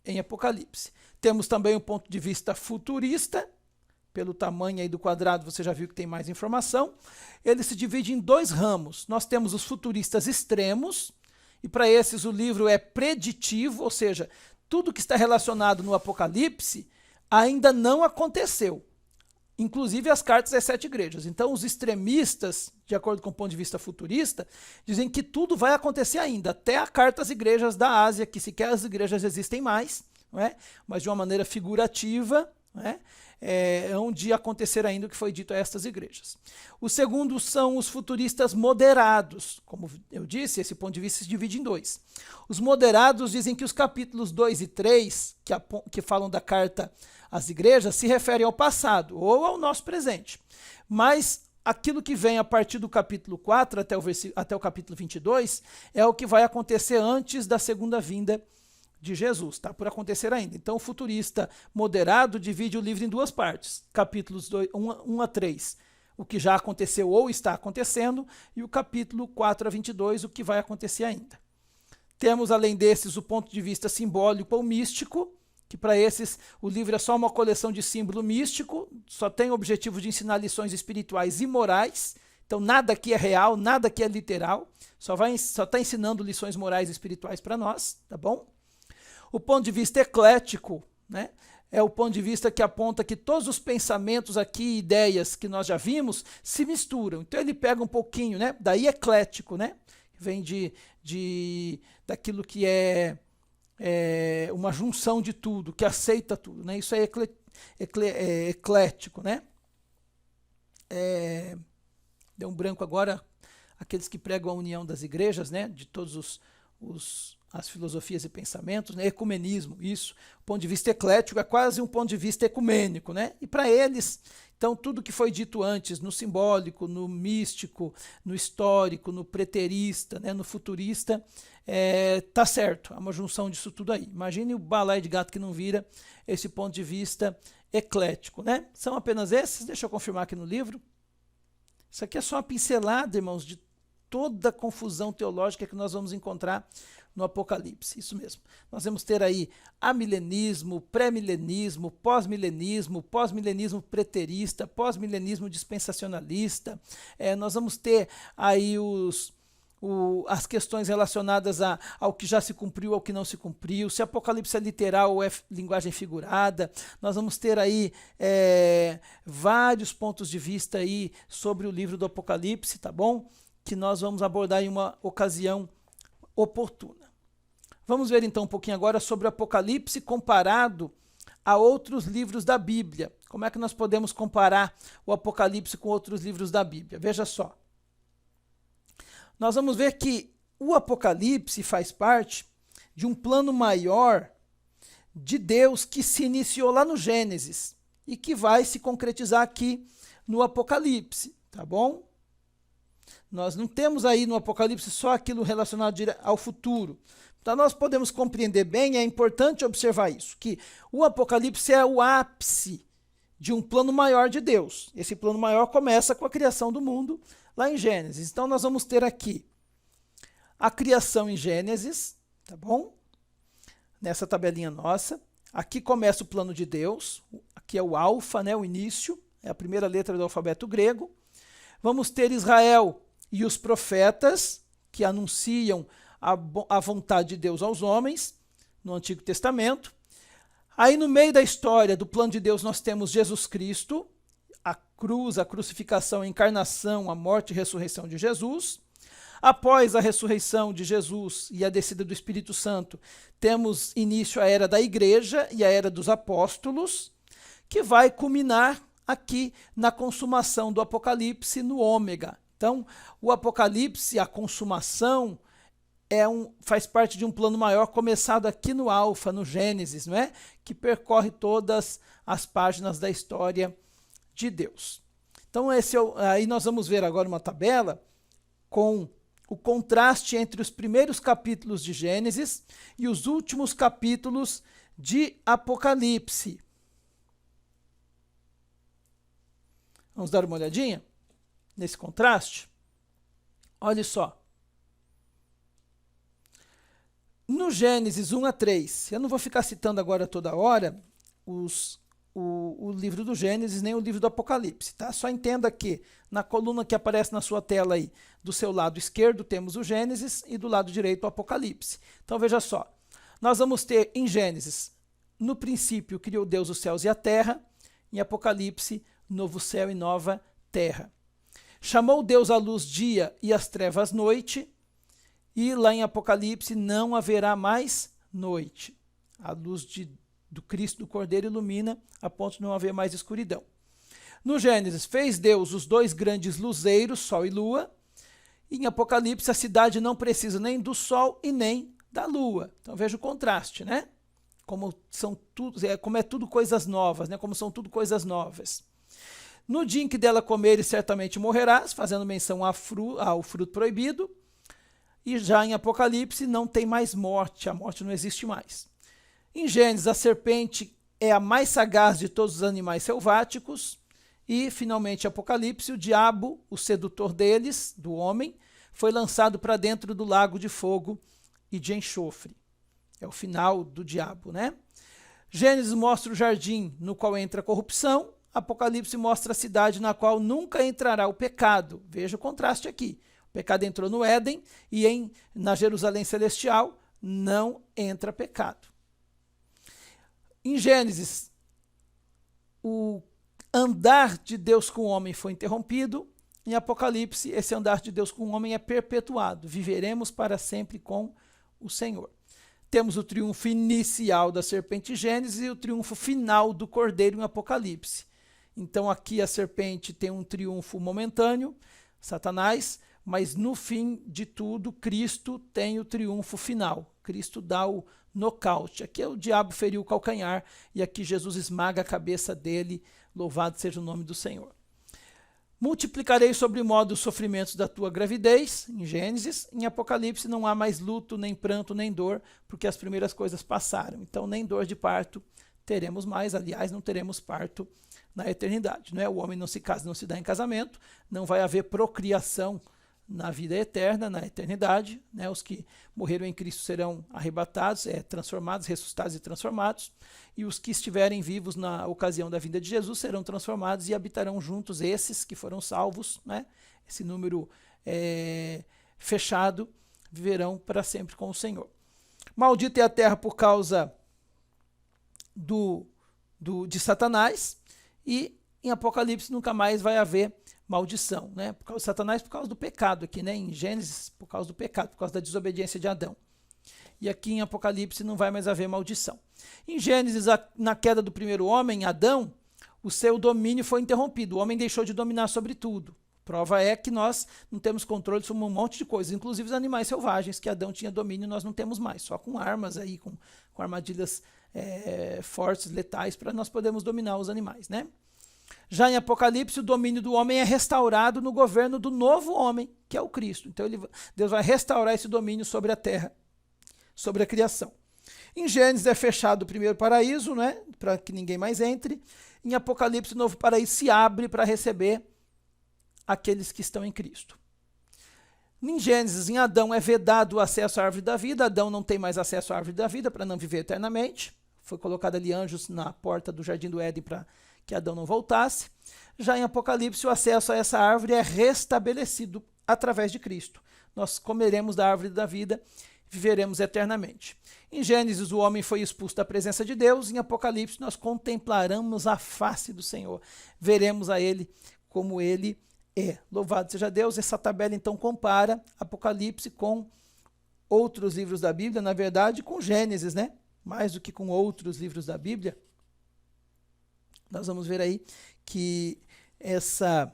em Apocalipse. Temos também o ponto de vista futurista. Pelo tamanho aí do quadrado, você já viu que tem mais informação. Ele se divide em 2 ramos. Nós temos os futuristas extremos, e para esses o livro é preditivo, ou seja, tudo que está relacionado no Apocalipse ainda não aconteceu. inclusive as cartas às 7 igrejas. Então, os extremistas, de acordo com o ponto de vista futurista, dizem que tudo vai acontecer ainda, até a carta às igrejas da Ásia, que sequer as igrejas existem mais, não é? Mas de uma maneira figurativa, não é? Onde acontecer ainda o que foi dito a estas igrejas. O segundo são os futuristas moderados. Como eu disse, esse ponto de vista se divide em 2. Os moderados dizem que os capítulos 2 e 3, que falam da carta às igrejas, se referem ao passado ou ao nosso presente. Mas aquilo que vem a partir do capítulo 4 até o capítulo 22 é o que vai acontecer antes da segunda vinda de Jesus, está por acontecer ainda. Então, o futurista moderado divide o livro em 2 partes, capítulos 1 a 3, o que já aconteceu ou está acontecendo, e o capítulo 4 a 22, o que vai acontecer ainda. Temos, além desses, o ponto de vista simbólico ou místico, que para esses o livro é só uma coleção de símbolo místico, só tem o objetivo de ensinar lições espirituais e morais, então nada aqui é real, nada aqui é literal, só está ensinando lições morais e espirituais para nós, tá bom? O ponto de vista eclético, né, é o ponto de vista que aponta que todos os pensamentos aqui, ideias que nós já vimos, se misturam. Então ele pega um pouquinho, né, daí eclético, né, vem daquilo que é uma junção de tudo, que aceita tudo, né, isso é eclético, né. Deu um branco agora, aqueles que pregam a união das igrejas, né, de todos as filosofias e pensamentos, né? Ecumenismo, isso. O ponto de vista eclético é quase um ponto de vista ecumênico, né? E para eles, então, tudo que foi dito antes, no simbólico, no místico, no histórico, no preterista, né? No futurista, tá certo, é uma junção disso tudo aí. Imagine o balaio de gato que não vira esse ponto de vista eclético, né? São apenas esses, deixa eu confirmar aqui no livro. Isso aqui é só uma pincelada, irmãos, de toda a confusão teológica que nós vamos encontrar no Apocalipse, isso mesmo. Nós vamos ter aí amilenismo, pré-milenismo, pós-milenismo preterista, pós-milenismo dispensacionalista, nós vamos ter aí as questões relacionadas ao que já se cumpriu, ao que não se cumpriu, se Apocalipse é literal ou é linguagem figurada. Nós vamos ter aí vários pontos de vista aí sobre o livro do Apocalipse, tá bom? Que nós vamos abordar em uma ocasião oportuna. Vamos ver então um pouquinho agora sobre o Apocalipse comparado a outros livros da Bíblia. Como é que nós podemos comparar o Apocalipse com outros livros da Bíblia? Veja só. Nós vamos ver que o Apocalipse faz parte de um plano maior de Deus que se iniciou lá no Gênesis e que vai se concretizar aqui no Apocalipse, tá bom? Nós não temos aí no Apocalipse só aquilo relacionado ao futuro. Então nós podemos compreender bem, é importante observar isso, que o Apocalipse é o ápice de um plano maior de Deus. Esse plano maior começa com a criação do mundo lá em Gênesis. Então nós vamos ter aqui a criação em Gênesis, tá bom? Nessa tabelinha nossa. Aqui começa o plano de Deus, aqui é o alfa, né, o início, é a primeira letra do alfabeto grego. Vamos ter Israel e os profetas, que anunciam a vontade de Deus aos homens, no Antigo Testamento. Aí no meio da história do plano de Deus nós temos Jesus Cristo, a cruz, a crucificação, a encarnação, a morte e ressurreição de Jesus. Após a ressurreição de Jesus e a descida do Espírito Santo, temos início a era da igreja e a era dos apóstolos, que vai culminar aqui na consumação do Apocalipse no ômega. Então, o Apocalipse, a consumação, faz parte de um plano maior começado aqui no Alfa, no Gênesis, não é? Que percorre todas as páginas da história de Deus. Então, aí nós vamos ver agora uma tabela com o contraste entre os primeiros capítulos de Gênesis e os últimos capítulos de Apocalipse. Vamos dar uma olhadinha nesse contraste? Olha só. No Gênesis 1 a 3, eu não vou ficar citando agora toda hora o livro do Gênesis, nem o livro do Apocalipse, tá? Só entenda que na coluna que aparece na sua tela aí, do seu lado esquerdo temos o Gênesis e do lado direito o Apocalipse. Então veja só, nós vamos ter em Gênesis, no princípio criou Deus os céus e a terra, em Apocalipse, novo céu e nova terra. Chamou Deus a luz dia e as trevas noite, e lá em Apocalipse não haverá mais noite. A luz do Cristo, do Cordeiro, ilumina a ponto de não haver mais escuridão. No Gênesis, fez Deus os dois grandes luzeiros, sol e lua. Em Apocalipse, a cidade não precisa nem do sol e nem da lua. Então veja o contraste, né? Como é tudo coisas novas, né? Como são tudo coisas novas. No dia em que dela comeres, certamente morrerás, fazendo menção ao fruto proibido. E já em Apocalipse não tem mais morte, a morte não existe mais. Em Gênesis, a serpente é a mais sagaz de todos os animais selváticos. E, finalmente, Apocalipse, o diabo, o sedutor deles, do homem, foi lançado para dentro do lago de fogo e de enxofre. É o final do diabo, né? Gênesis mostra o jardim no qual entra a corrupção. Apocalipse mostra a cidade na qual nunca entrará o pecado. Veja o contraste aqui. O pecado entrou no Éden e na Jerusalém Celestial não entra pecado. Em Gênesis, o andar de Deus com o homem foi interrompido. Em Apocalipse, esse andar de Deus com o homem é perpetuado. Viveremos para sempre com o Senhor. Temos o triunfo inicial da serpente em Gênesis e o triunfo final do Cordeiro em Apocalipse. Então aqui a serpente tem um triunfo momentâneo, Satanás, mas no fim de tudo, Cristo tem o triunfo final. Cristo dá o nocaute. Aqui o diabo feriu o calcanhar e aqui Jesus esmaga a cabeça dele. Louvado seja o nome do Senhor. Multiplicarei sobre modo os sofrimentos da tua gravidez, em Gênesis. Em Apocalipse não há mais luto, nem pranto, nem dor, porque as primeiras coisas passaram. Então nem dor de parto teremos mais, aliás, não teremos parto na eternidade. Não é? O homem não se casa, não se dá em casamento, não vai haver procriação na vida eterna, na eternidade, né? Os que morreram em Cristo serão arrebatados, transformados, ressuscitados e transformados, e os que estiverem vivos na ocasião da vinda de Jesus serão transformados e habitarão juntos esses que foram salvos, né? Esse número fechado, viverão para sempre com o Senhor. Maldita é a terra por causa de Satanás, e em Apocalipse nunca mais vai haver maldição, né? Por causa de Satanás, por causa do pecado aqui, né? Em Gênesis, por causa do pecado, por causa da desobediência de Adão. E aqui em Apocalipse não vai mais haver maldição. Em Gênesis, na queda do primeiro homem, Adão, o seu domínio foi interrompido. O homem deixou de dominar sobre tudo. Prova é que nós não temos controle sobre um monte de coisas, inclusive os animais selvagens, que Adão tinha domínio, nós não temos mais. Só com armas aí, com armadilhas fortes, letais, para nós podermos dominar os animais, né? Já em Apocalipse, o domínio do homem é restaurado no governo do novo homem, que é o Cristo. Então Deus vai restaurar esse domínio sobre a terra, sobre a criação. Em Gênesis é fechado o primeiro paraíso, né, para que ninguém mais entre. Em Apocalipse, o novo paraíso se abre para receber aqueles que estão em Cristo. Em Gênesis, em Adão é vedado o acesso à árvore da vida. Adão não tem mais acesso à árvore da vida para não viver eternamente. Foi colocado ali anjos na porta do jardim do Éden para que Adão não voltasse. Já em Apocalipse, o acesso a essa árvore é restabelecido através de Cristo. Nós comeremos da árvore da vida, viveremos eternamente. Em Gênesis, o homem foi expulso da presença de Deus. Em Apocalipse, nós contemplaremos a face do Senhor. Veremos a Ele como Ele é. Louvado seja Deus. Essa tabela, então, compara Apocalipse com outros livros da Bíblia, na verdade, com Gênesis, né? Mais do que com outros livros da Bíblia. Nós vamos ver aí que essa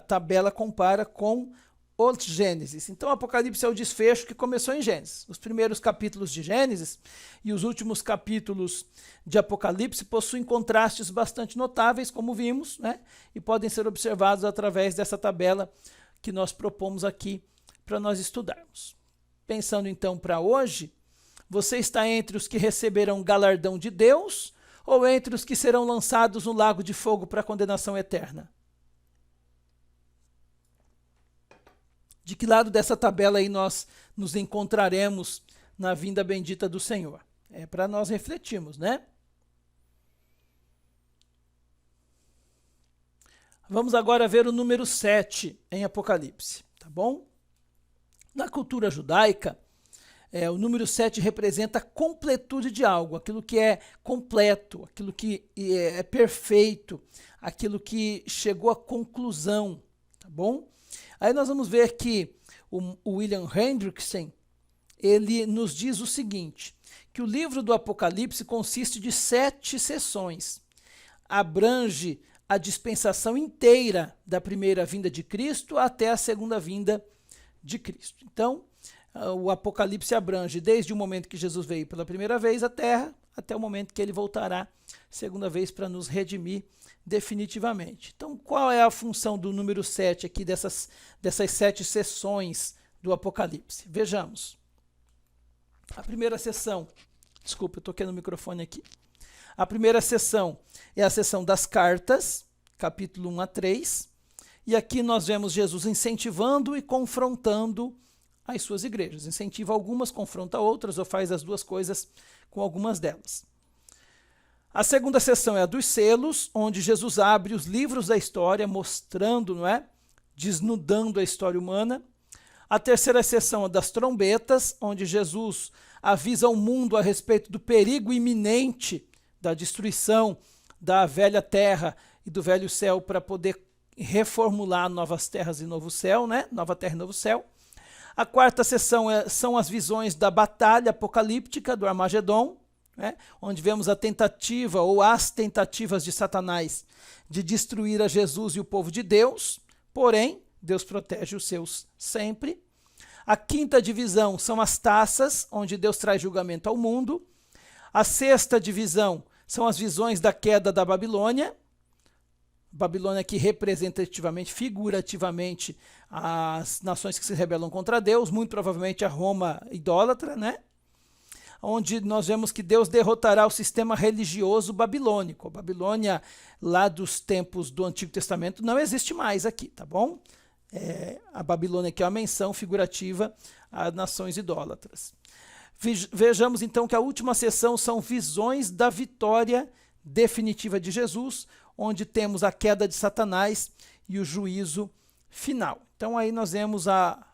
tabela compara com os Gênesis. Então, Apocalipse é o desfecho que começou em Gênesis. Os primeiros capítulos de Gênesis e os últimos capítulos de Apocalipse possuem contrastes bastante notáveis, como vimos, né? E podem ser observados através dessa tabela que nós propomos aqui para nós estudarmos. Pensando então para hoje, você está entre os que receberão galardão de Deus ou entre os que serão lançados no lago de fogo para a condenação eterna? De que lado dessa tabela aí nós nos encontraremos na vinda bendita do Senhor? É para nós refletirmos, né? Vamos agora ver o número 7 em Apocalipse, tá bom? Na cultura judaica, o número 7 representa a completude de algo, aquilo que é completo, aquilo que é perfeito, aquilo que chegou à conclusão, tá bom? Aí nós vamos ver que o William Hendrickson, ele nos diz o seguinte, que o livro do Apocalipse consiste de 7 sessões, abrange a dispensação inteira da primeira vinda de Cristo até a segunda vinda de Cristo. Então, o Apocalipse abrange desde o momento que Jesus veio pela primeira vez à Terra, até o momento que ele voltará segunda vez para nos redimir definitivamente. Então, qual é a função do número 7 aqui dessas 7 sessões do Apocalipse? Vejamos. A primeira sessão, desculpa, eu toquei no microfone aqui. A primeira sessão é a sessão das cartas, capítulo 1 a 3, e aqui nós vemos Jesus incentivando e confrontando as suas igrejas. Incentiva algumas, confronta outras, ou faz as duas coisas com algumas delas. A segunda sessão é a dos selos, onde Jesus abre os livros da história, mostrando, desnudando a história humana. A terceira sessão é das trombetas, onde Jesus avisa ao mundo a respeito do perigo iminente da destruição da velha terra e do velho céu para poder reformular novas terras e novo céu, nova terra e novo céu. A quarta sessão são as visões da batalha apocalíptica do Armagedon, onde vemos a tentativa ou as tentativas de Satanás de destruir a Jesus e o povo de Deus, porém, Deus protege os seus sempre. A quinta divisão são as taças, onde Deus traz julgamento ao mundo. A sexta divisão são as visões da queda da Babilônia. Babilônia que representativamente, figurativamente, as nações que se rebelam contra Deus, muito provavelmente a Roma idólatra, onde nós vemos que Deus derrotará o sistema religioso babilônico. A Babilônia, lá dos tempos do Antigo Testamento, não existe mais aqui, tá bom? A Babilônia que é uma menção figurativa a nações idólatras. Vejamos então que a última sessão são visões da vitória definitiva de Jesus, onde temos a queda de Satanás e o juízo final. Então aí nós vemos a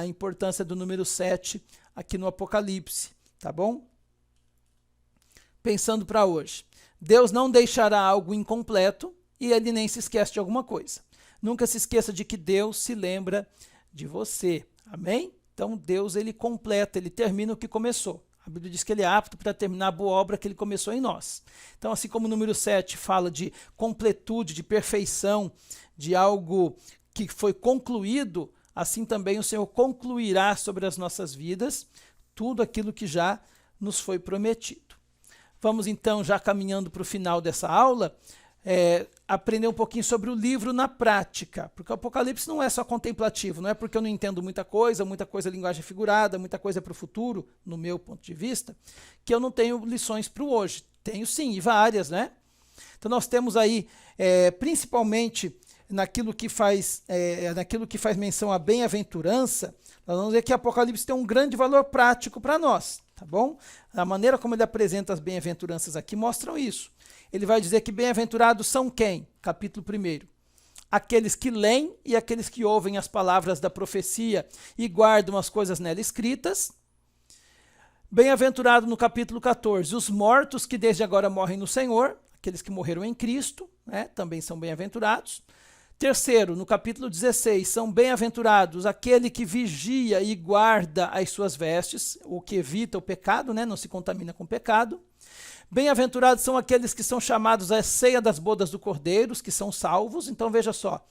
importância do número 7 aqui no Apocalipse, tá bom? Pensando para hoje, Deus não deixará algo incompleto e ele nem se esquece de alguma coisa. Nunca se esqueça de que Deus se lembra de você, amém? Então Deus, ele completa, ele termina o que começou. A Bíblia diz que ele é apto para terminar a boa obra que ele começou em nós. Então, assim como o número 7 fala de completude, de perfeição, de algo que foi concluído, assim também o Senhor concluirá sobre as nossas vidas tudo aquilo que já nos foi prometido. Vamos então, já caminhando para o final dessa aula, aprender um pouquinho sobre o livro na prática, porque o Apocalipse não é só contemplativo, não é porque eu não entendo muita coisa é linguagem figurada, muita coisa é para o futuro, no meu ponto de vista, que eu não tenho lições para o hoje. Tenho sim, e várias, Então nós temos aí, principalmente naquilo que faz menção à bem-aventurança, nós vamos ver que o Apocalipse tem um grande valor prático para nós, tá bom? A maneira como ele apresenta as bem-aventuranças aqui mostram isso. Ele vai dizer que bem-aventurados são quem? Capítulo 1. Aqueles que leem e aqueles que ouvem as palavras da profecia e guardam as coisas nela escritas. Bem-aventurado no capítulo 14, os mortos que desde agora morrem no Senhor, aqueles que morreram em Cristo, também são bem-aventurados. Terceiro, no capítulo 16, são bem-aventurados aquele que vigia e guarda as suas vestes, o que evita o pecado, não se contamina com o pecado. Bem-aventurados são aqueles que são chamados à ceia das bodas do Cordeiro, que são salvos. Então veja só,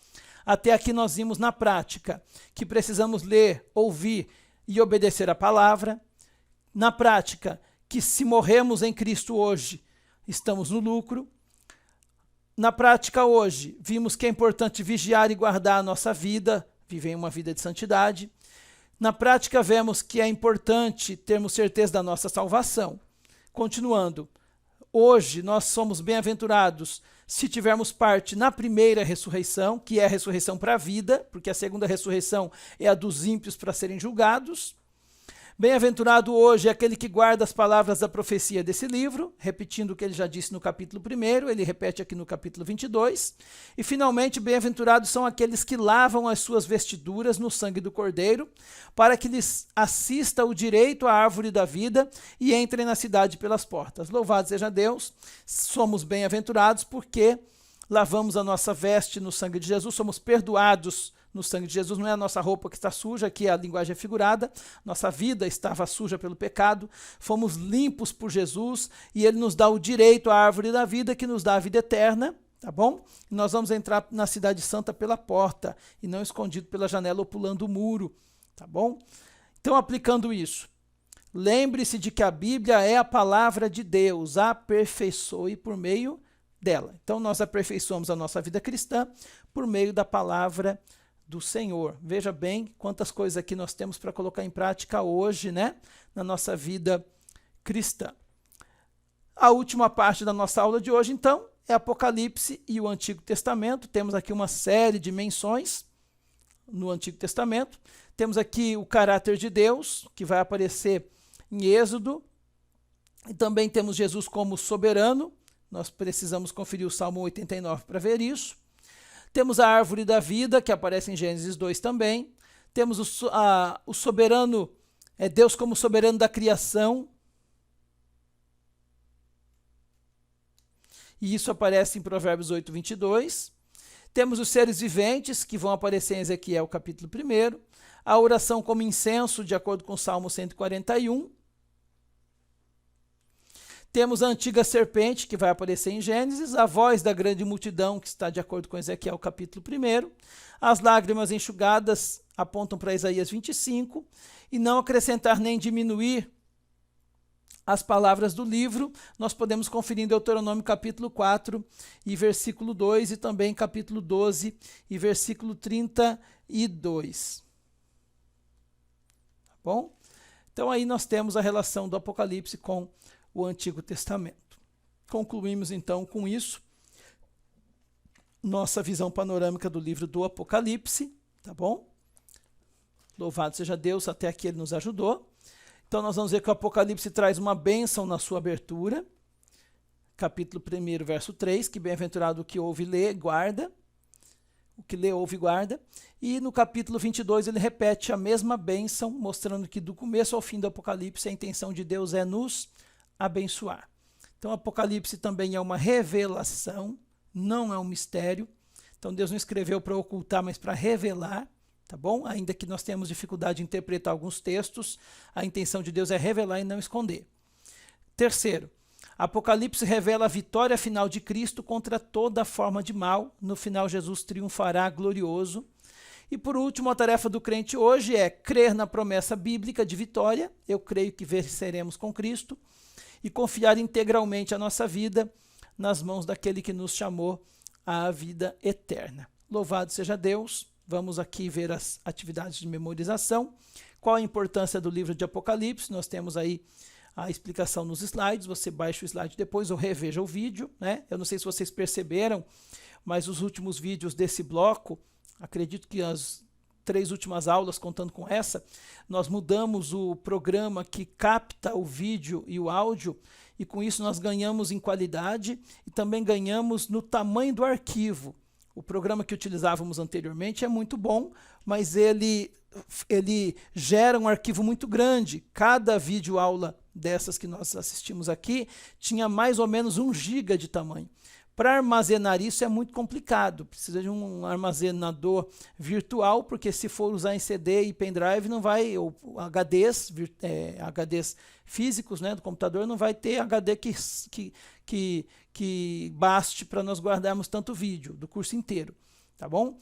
até aqui nós vimos na prática que precisamos ler, ouvir e obedecer a palavra. Na prática, que se morremos em Cristo hoje, estamos no lucro. Na prática hoje, vimos que é importante vigiar e guardar a nossa vida, viver uma vida de santidade. Na prática, vemos que é importante termos certeza da nossa salvação. Continuando, hoje nós somos bem-aventurados se tivermos parte na primeira ressurreição, que é a ressurreição para a vida, porque a segunda ressurreição é a dos ímpios para serem julgados. Bem-aventurado hoje é aquele que guarda as palavras da profecia desse livro, repetindo o que ele já disse no capítulo 1, ele repete aqui no capítulo 22. E, finalmente, bem-aventurados são aqueles que lavam as suas vestiduras no sangue do Cordeiro, para que lhes assista o direito à árvore da vida e entrem na cidade pelas portas. Louvado seja Deus, somos bem-aventurados porque lavamos a nossa veste no sangue de Jesus, somos perdoados no sangue de Jesus. Não é a nossa roupa que está suja, aqui a linguagem é figurada, nossa vida estava suja pelo pecado, fomos limpos por Jesus e ele nos dá o direito à árvore da vida, que nos dá a vida eterna, tá bom? E nós vamos entrar na cidade santa pela porta e não escondido pela janela ou pulando o muro, tá bom? Então, aplicando isso, lembre-se de que a Bíblia é a palavra de Deus, aperfeiçoe por meio dela. Então, nós aperfeiçoamos a nossa vida cristã por meio da palavra do Senhor. Veja bem quantas coisas aqui nós temos para colocar em prática hoje, né, na nossa vida cristã. A última parte da nossa aula de hoje, então, é Apocalipse e o Antigo Testamento. Temos aqui uma série de menções no Antigo Testamento. Temos aqui o caráter de Deus, que vai aparecer em Êxodo. E também temos Jesus como soberano. Nós precisamos conferir o Salmo 89 para ver isso. Temos a árvore da vida, que aparece em Gênesis 2 também. Temos o soberano, Deus como soberano da criação. E isso aparece em Provérbios 8, 22. Temos os seres viventes, que vão aparecer em Ezequiel capítulo 1. A oração como incenso, de acordo com o Salmo 141. Temos a antiga serpente, que vai aparecer em Gênesis, a voz da grande multidão, que está de acordo com Ezequiel capítulo 1, as lágrimas enxugadas apontam para Isaías 25, e não acrescentar nem diminuir as palavras do livro, nós podemos conferir em Deuteronômio capítulo 4 e versículo 2, e também capítulo 12 e versículo 32. Tá bom? Então aí nós temos a relação do Apocalipse com o Antigo Testamento. Concluímos então com isso nossa visão panorâmica do livro do Apocalipse, tá bom? Louvado seja Deus, até aqui ele nos ajudou. Então nós vamos ver que o Apocalipse traz uma bênção na sua abertura, capítulo 1, verso 3, que bem-aventurado o que ouve e lê, guarda. O que lê, ouve e guarda. E no capítulo 22 ele repete a mesma bênção, mostrando que do começo ao fim do Apocalipse a intenção de Deus é nos abençoar. Então, o Apocalipse também é uma revelação, não é um mistério. Então, Deus não escreveu para ocultar, mas para revelar, tá bom? Ainda que nós tenhamos dificuldade de interpretar alguns textos, a intenção de Deus é revelar e não esconder. Terceiro, Apocalipse revela a vitória final de Cristo contra toda forma de mal. No final, Jesus triunfará glorioso. E por último, a tarefa do crente hoje é crer na promessa bíblica de vitória. Eu creio que venceremos com Cristo. E confiar integralmente a nossa vida nas mãos daquele que nos chamou à vida eterna. Louvado seja Deus. Vamos aqui ver as atividades de memorização. Qual a importância do livro de Apocalipse? Nós temos aí a explicação nos slides. Você baixa o slide depois ou reveja o vídeo, né? Eu não sei se vocês perceberam, mas os últimos vídeos desse bloco, acredito que as 3 últimas aulas, contando com essa, nós mudamos o programa que capta o vídeo e o áudio, e com isso nós ganhamos em qualidade e também ganhamos no tamanho do arquivo. O programa que utilizávamos anteriormente é muito bom, mas ele gera um arquivo muito grande. Cada videoaula dessas que nós assistimos aqui tinha mais ou menos 1 GB de tamanho. Para armazenar isso é muito complicado, precisa de um armazenador virtual, porque se for usar em CD e pendrive, não vai, ou HDs físicos, né, do computador, não vai ter HD que baste para nós guardarmos tanto vídeo do curso inteiro, tá bom?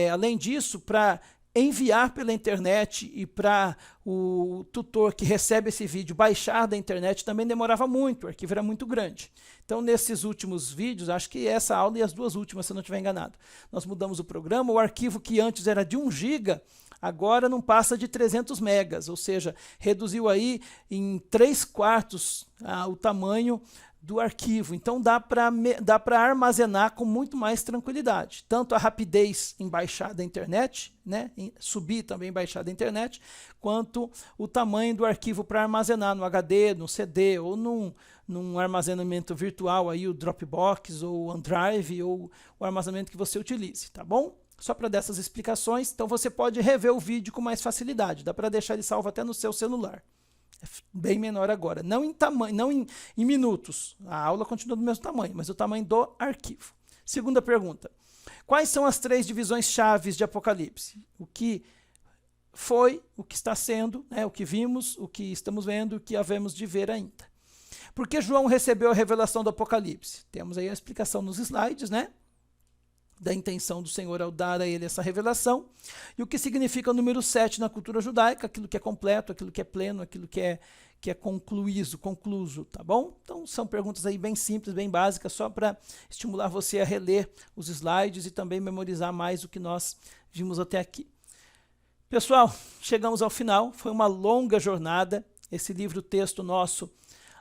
Além disso, para enviar pela internet e para o tutor que recebe esse vídeo baixar da internet também demorava muito, o arquivo era muito grande. Então, nesses últimos vídeos, acho que essa aula e as 2 últimas, se eu não estiver enganado, nós mudamos o programa, o arquivo que antes era de 1 GB, agora não passa de 300 megas, ou seja, reduziu aí em 3/4 o tamanho do arquivo. Então dá para armazenar com muito mais tranquilidade. Tanto a rapidez em baixar da internet, né, em subir também em baixar da internet, quanto o tamanho do arquivo para armazenar no HD, no CD ou num armazenamento virtual, aí, o Dropbox ou o OneDrive ou o armazenamento que você utilize, tá bom? Só para dessas explicações, então você pode rever o vídeo com mais facilidade. Dá para deixar ele salvo até no seu celular. É bem menor agora, não em tamanho, não em minutos. A aula continua do mesmo tamanho, mas o tamanho do arquivo. Segunda pergunta: quais são as 3 divisões chaves de Apocalipse? O que foi, o que está sendo, né, o que vimos, o que estamos vendo, o que havemos de ver ainda. Por que João recebeu a revelação do Apocalipse? Temos aí a explicação nos slides, né? Da intenção do Senhor ao dar a ele essa revelação, e o que significa o número 7 na cultura judaica, aquilo que é completo, aquilo que é pleno, aquilo que é concluso, tá bom? Então são perguntas aí bem simples, bem básicas, só para estimular você a reler os slides e também memorizar mais o que nós vimos até aqui. Pessoal, chegamos ao final, foi uma longa jornada, esse livro-texto nosso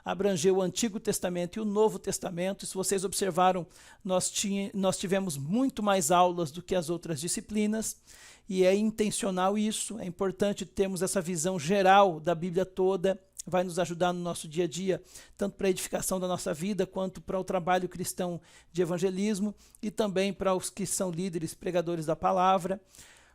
abrangeu o Antigo Testamento e o Novo Testamento. Se vocês observaram, nós tivemos muito mais aulas do que as outras disciplinas, e é intencional isso, é importante termos essa visão geral da Bíblia toda, vai nos ajudar no nosso dia a dia, tanto para a edificação da nossa vida, quanto para o trabalho cristão de evangelismo, e também para os que são líderes, pregadores da palavra.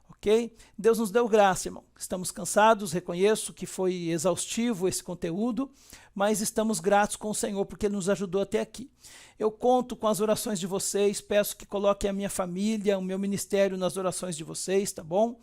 Ok? Deus nos deu graça, irmão. Estamos cansados, reconheço que foi exaustivo esse conteúdo, mas estamos gratos com o Senhor porque Ele nos ajudou até aqui. Eu conto com as orações de vocês, peço que coloquem a minha família, o meu ministério nas orações de vocês, tá bom?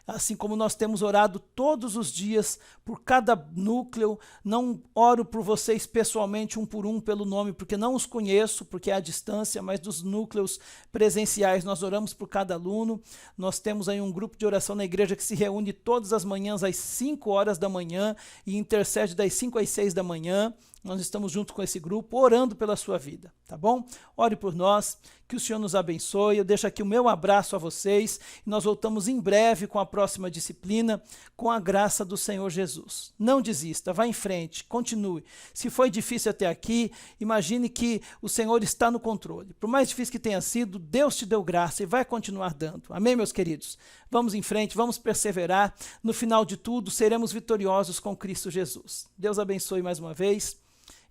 Assim como nós temos orado todos os dias por cada núcleo, não oro por vocês pessoalmente, um por um, pelo nome, porque não os conheço, porque é à distância, mas dos núcleos presenciais nós oramos por cada aluno. Nós temos aí um grupo de oração na igreja que se reúne todas as manhãs às 5 horas da manhã e intercede das 5 às 6 da manhã. Nós estamos junto com esse grupo, orando pela sua vida, tá bom? Ore por nós, que o Senhor nos abençoe. Eu deixo aqui o meu abraço a vocês e nós voltamos em breve com a próxima disciplina, com a graça do Senhor Jesus. Não desista, vá em frente, continue. Se foi difícil até aqui, imagine que o Senhor está no controle. Por mais difícil que tenha sido, Deus te deu graça e vai continuar dando. Amém, meus queridos? Vamos em frente, vamos perseverar. No final de tudo, seremos vitoriosos com Cristo Jesus. Deus abençoe mais uma vez.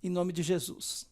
Em nome de Jesus.